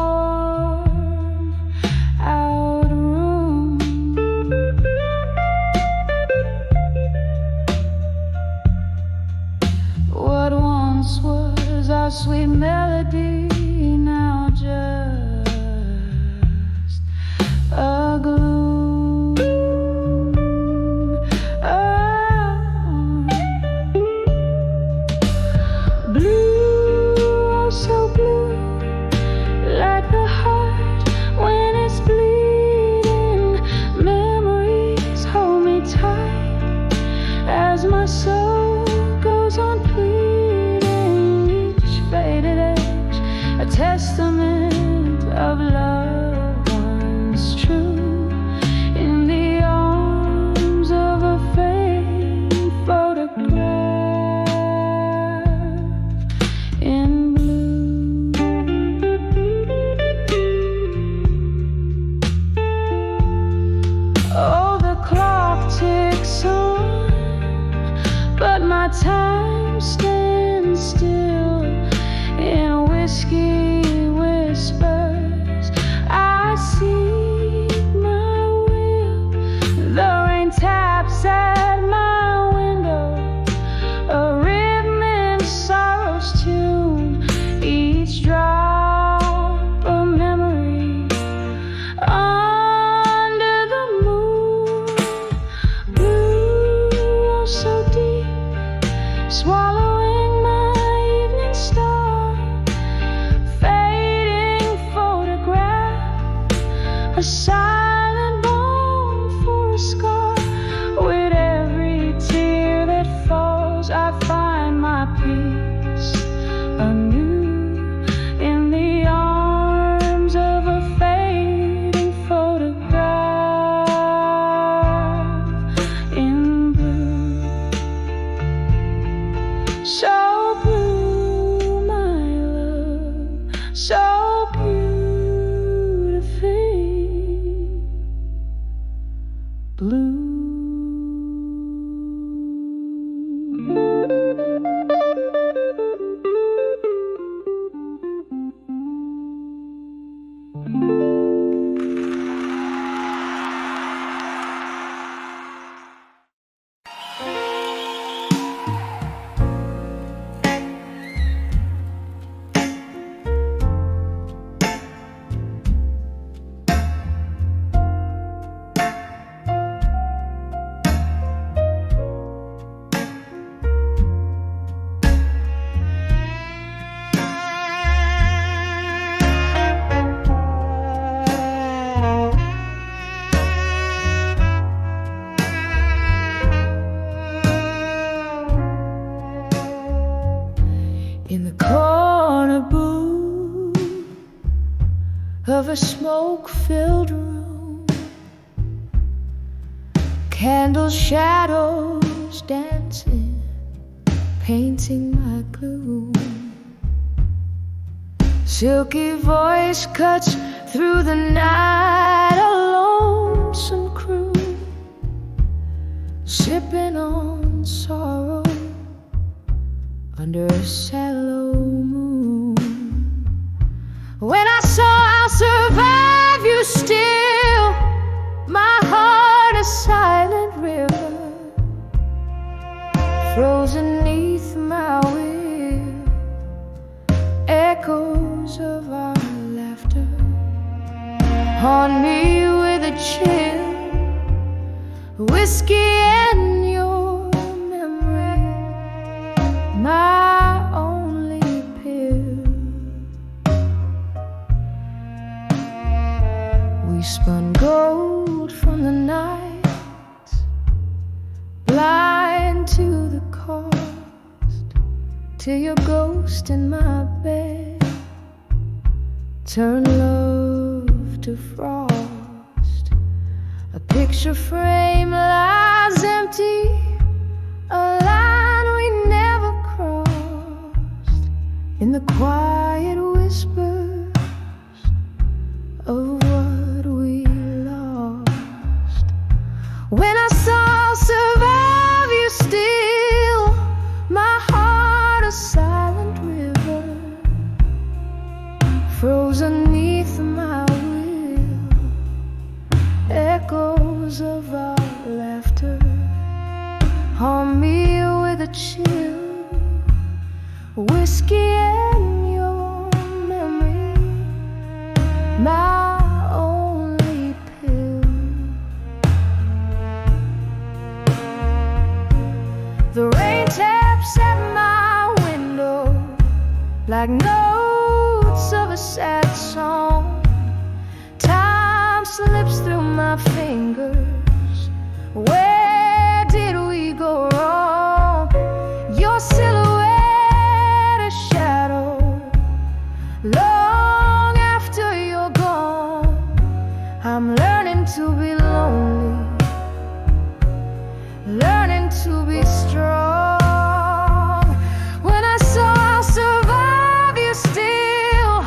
out room. What once was our sweet melody, now just a gloom. Blue, oh so blue, like the heart when it's bleeding. Memories hold me tight as my soul goes on pleading. Each faded edge, a testament of love once true, in the arms of a fading photograph in blue. Oh, the clock ticks on, but my time stands still in whiskey whispers. I seek my will. The rain taps at my window, a rhythm in sorrow's tune. Each drop a memory under the moon. Blue, oh so deep, swallowing my evening star. Fading photograph, a silent bone for a scar. With every tear that falls, I find my peace anew, in the arms of a fading photograph in blue. So blue, my love, so beautifully blue. In the corner booth of a smoke-filled room, candle shadows dancing, painting my gloom. Silky voice cuts through the night, a lonesome crew, sipping on sorrow under a shallow moon. When I saw I'll survive you still, my heart a silent river, frozen neath my will, echoes of our laughter haunt me till your ghost in my bed. Turn love to frost. A picture frame lies empty, a line we never crossed. In the quiet whispers of what we lost. When I saw survive you still, my heart a silent river, frozen beneath my will. Echoes of our laughter haunt me with a chill. Whiskey and your memory, my only pill. The rain taps at my window like notes of a sad song. Time slips through my fingers. Where did we go wrong? Your silhouette a shadow long after you're gone. I'm learning to be lonely, learning to be strong. When I saw I'll survive you still,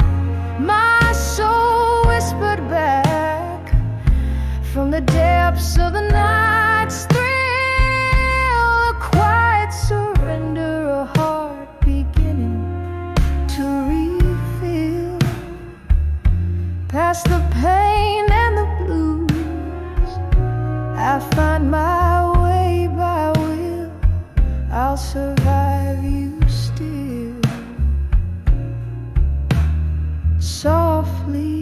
my soul whispered back from the depths of the night's thrill. A quiet surrender, a heart beginning to refill. Past the pain and the blues, I find my way by will. I'll survive you still. Softly,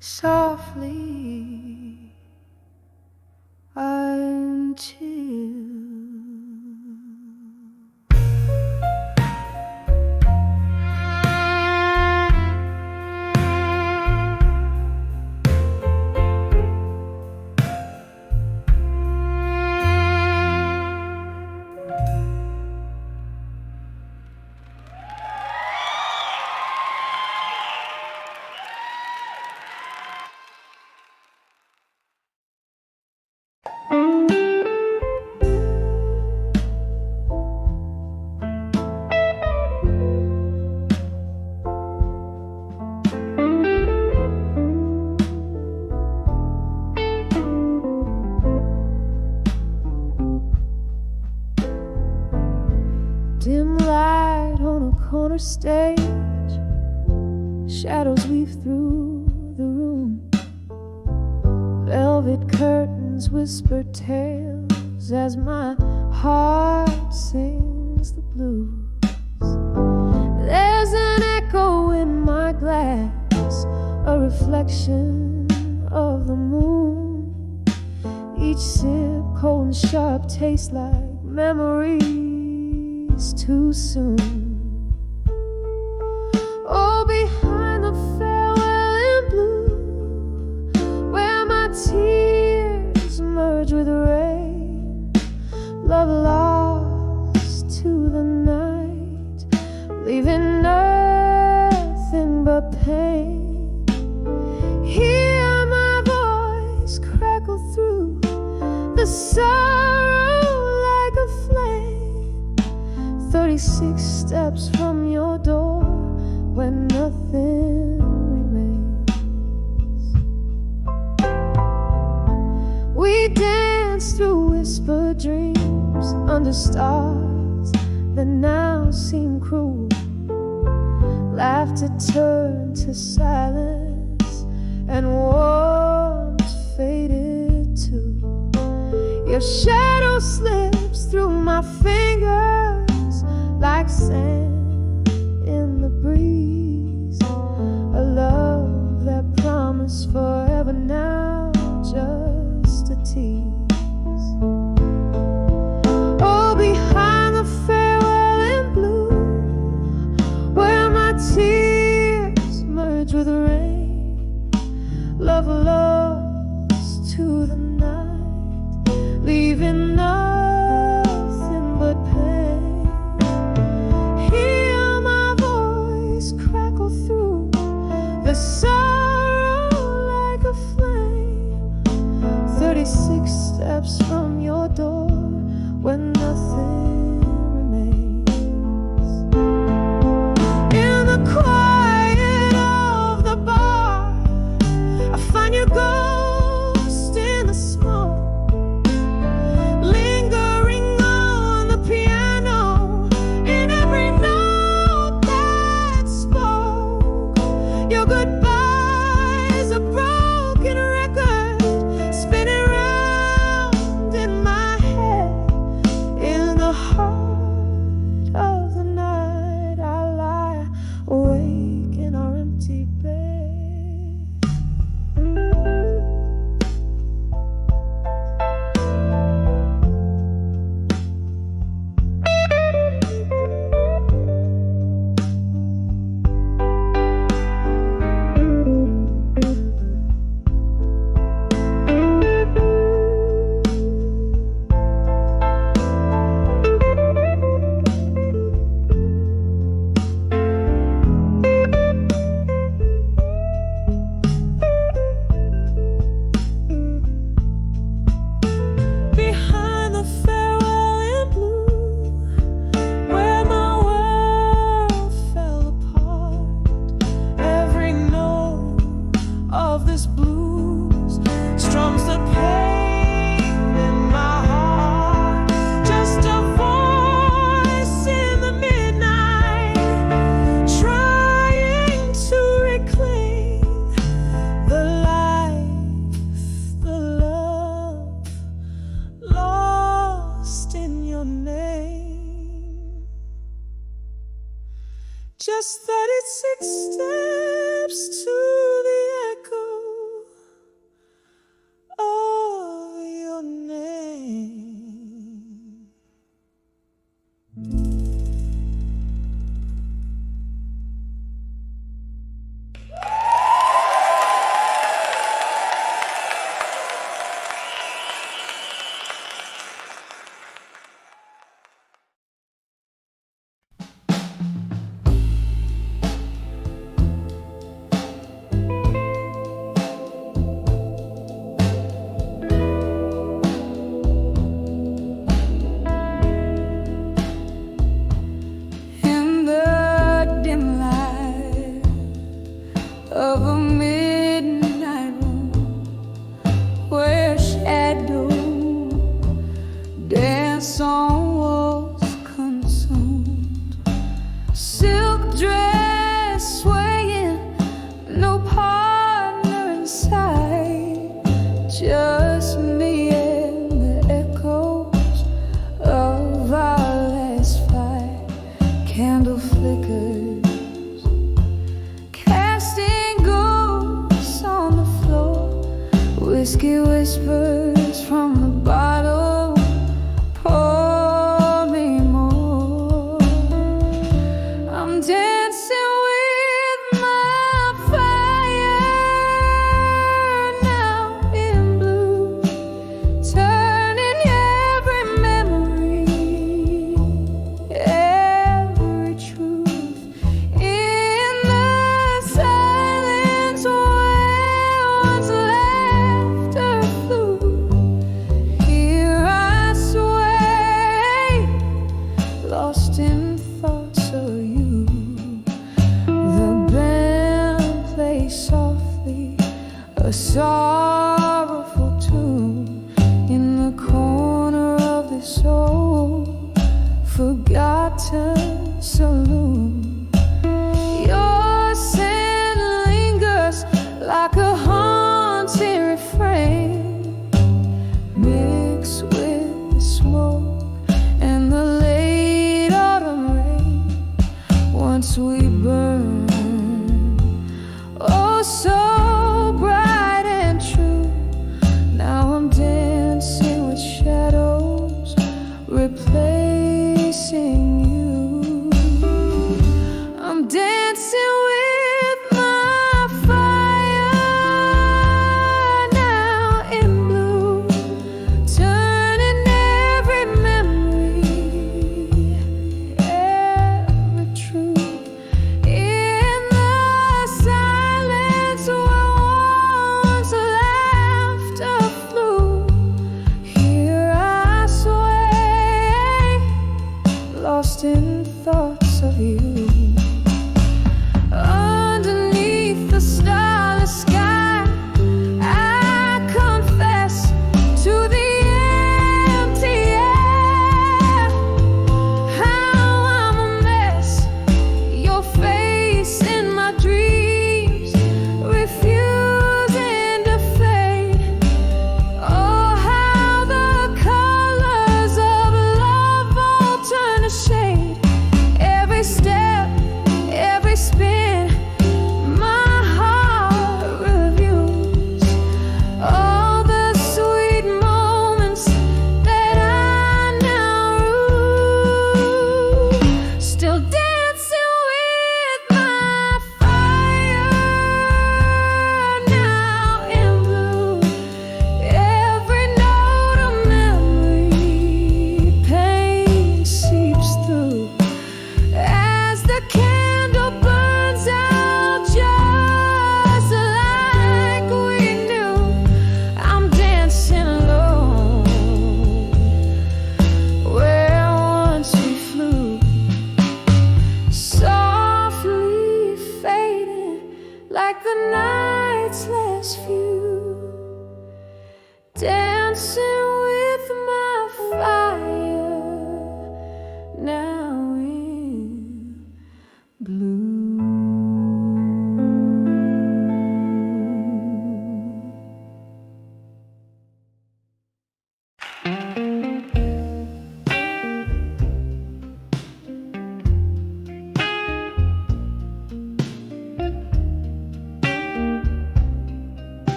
softly, until dim light on a corner stage, shadows weave through the room. Velvet curtains whisper tales as my heart sings the blues. There's an echo in my glass, a reflection of the moon. Each sip cold and sharp tastes like memories too soon. Oh, behind the farewell in blue, where my tears merge with rain, love lost to the night, leaving nothing but pain. Hear my voice crackle through the sorrow like a flame. 36 steps from your door when nothing remains. We dance through whispered dreams under stars that now seem cruel. Laughter turned to silence and warmth faded too. Your shadow slips through my fingers like sand in the breeze. A love that promised forever, now just a tease. Oh, behind the farewell in blue, where my tears merge with rain, love lost to the night, leaving us steps from your door when nothing remains. In the quiet of the bar, I find your ghost in the smoke, lingering on the piano. In every note that spoke, your goodbye is a broken record spinning round in my head. In the heart of the night, I lie awake in our empty bed. Behind the farewell in blue, where my world fell apart, every note of this blues strums the pain in my heart. Just a voice in the midnight, trying to reclaim the life, the love lost in your name. Just 36 steps to the echo of your name. In the dim light of a midnight room, where shadows dance on walls consumed, silk dress swaying, no partner in sight, just me and the echoes of our last fight. Candle flickers, casting ghosts on the floor, whiskey whispers from the bottle, pour me more. I'm dancing with my fire now in blue, turning every memory, every truth in the silence where once laughter flew. Here I sway, lost in thoughts of you. The band plays softly, a sorrowful tune in the corner of this old forgotten saloon. Your scent lingers like a haunting refrain, mixed with the smoke and the late autumn rain. Once we burn, oh so bright and true. Now I'm dancing with shadows, replacing you.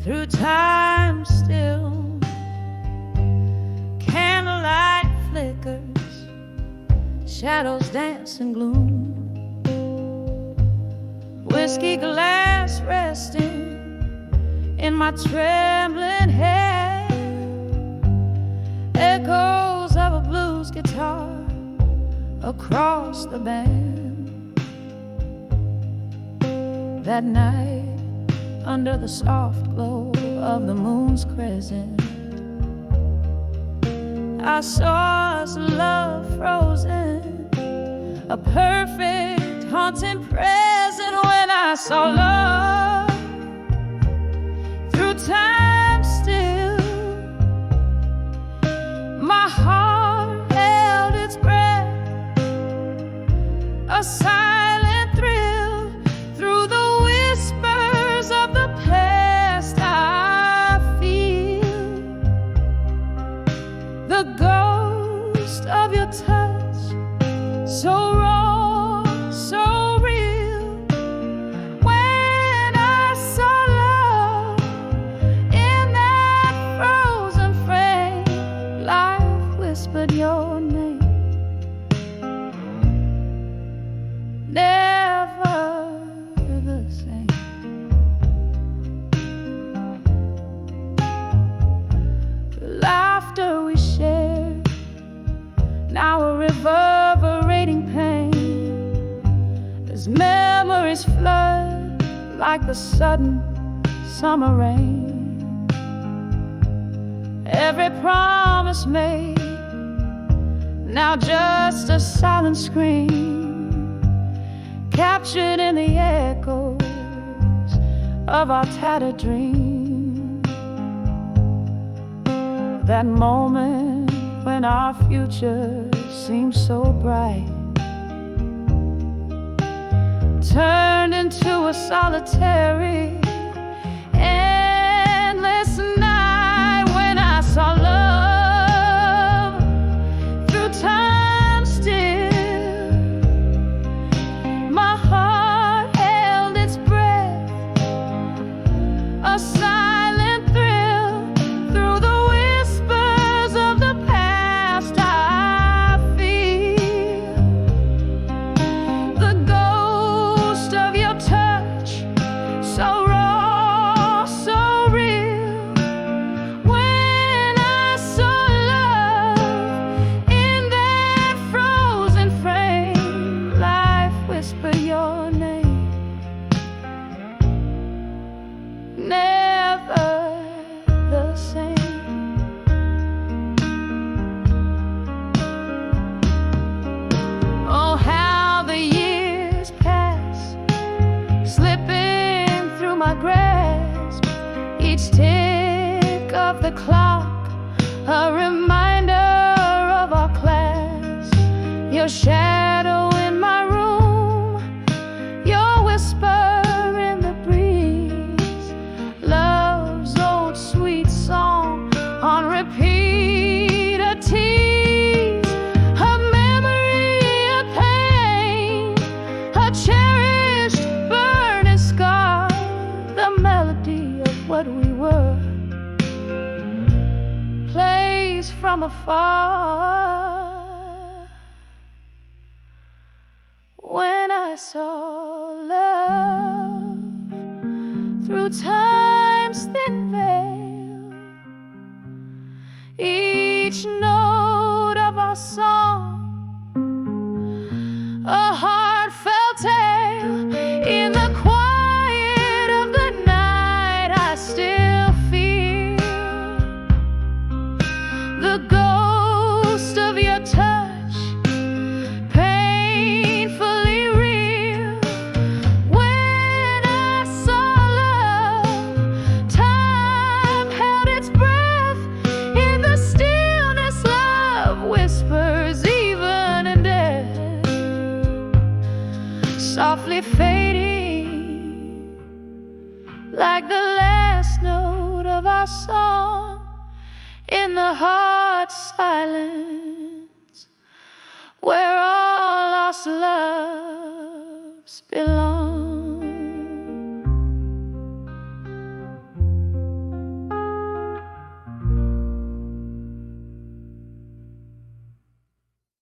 through time still. Candlelight flickers, shadows dance in gloom. Whiskey glass resting in my trembling head. Echoes of a blues guitar across the band. That night, under the soft glow of the moon's crescent, I saw us love frozen, a perfect haunting present. When I saw love through time still, my heart held its breath, a silent thrill through the whispers of the past. I feel the ghost of your touch, so raw, so real. When I saw love in that frozen frame, life whispered your name. Never the same. The laughter we shared, now a reverberating pain, as memories flood like the sudden summer rain. Every promise made, now just a silent scream, captured in the echoes of our tattered dream. That moment when our future seemed so bright turned into a solitary, endless night. When I saw love through time still, my heart held its breath, a silent thrill through the whispers of the past. I feel the ghost of your touch, so raw, so real. When I saw love in that frozen frame, life whispered your name. Never the same. Oh, how the years pass, slipping through my grasp. Each tick of the clock, a reminder of our class. Your shadow in my room, your whisper in the breeze, love's old sweet song on repeat. A tease, a memory, a pain, a cherished burning scar, the melody of what we were plays from afar. When I saw love through time's thin veil, each note of our song a heartfelt tale. In the quiet of the night, I still feel the ghost of your touch, painfully real. When I saw love, time held its breath in the stillness. Love whispers even in death, softly fading like the last note of our song in the heart silence where all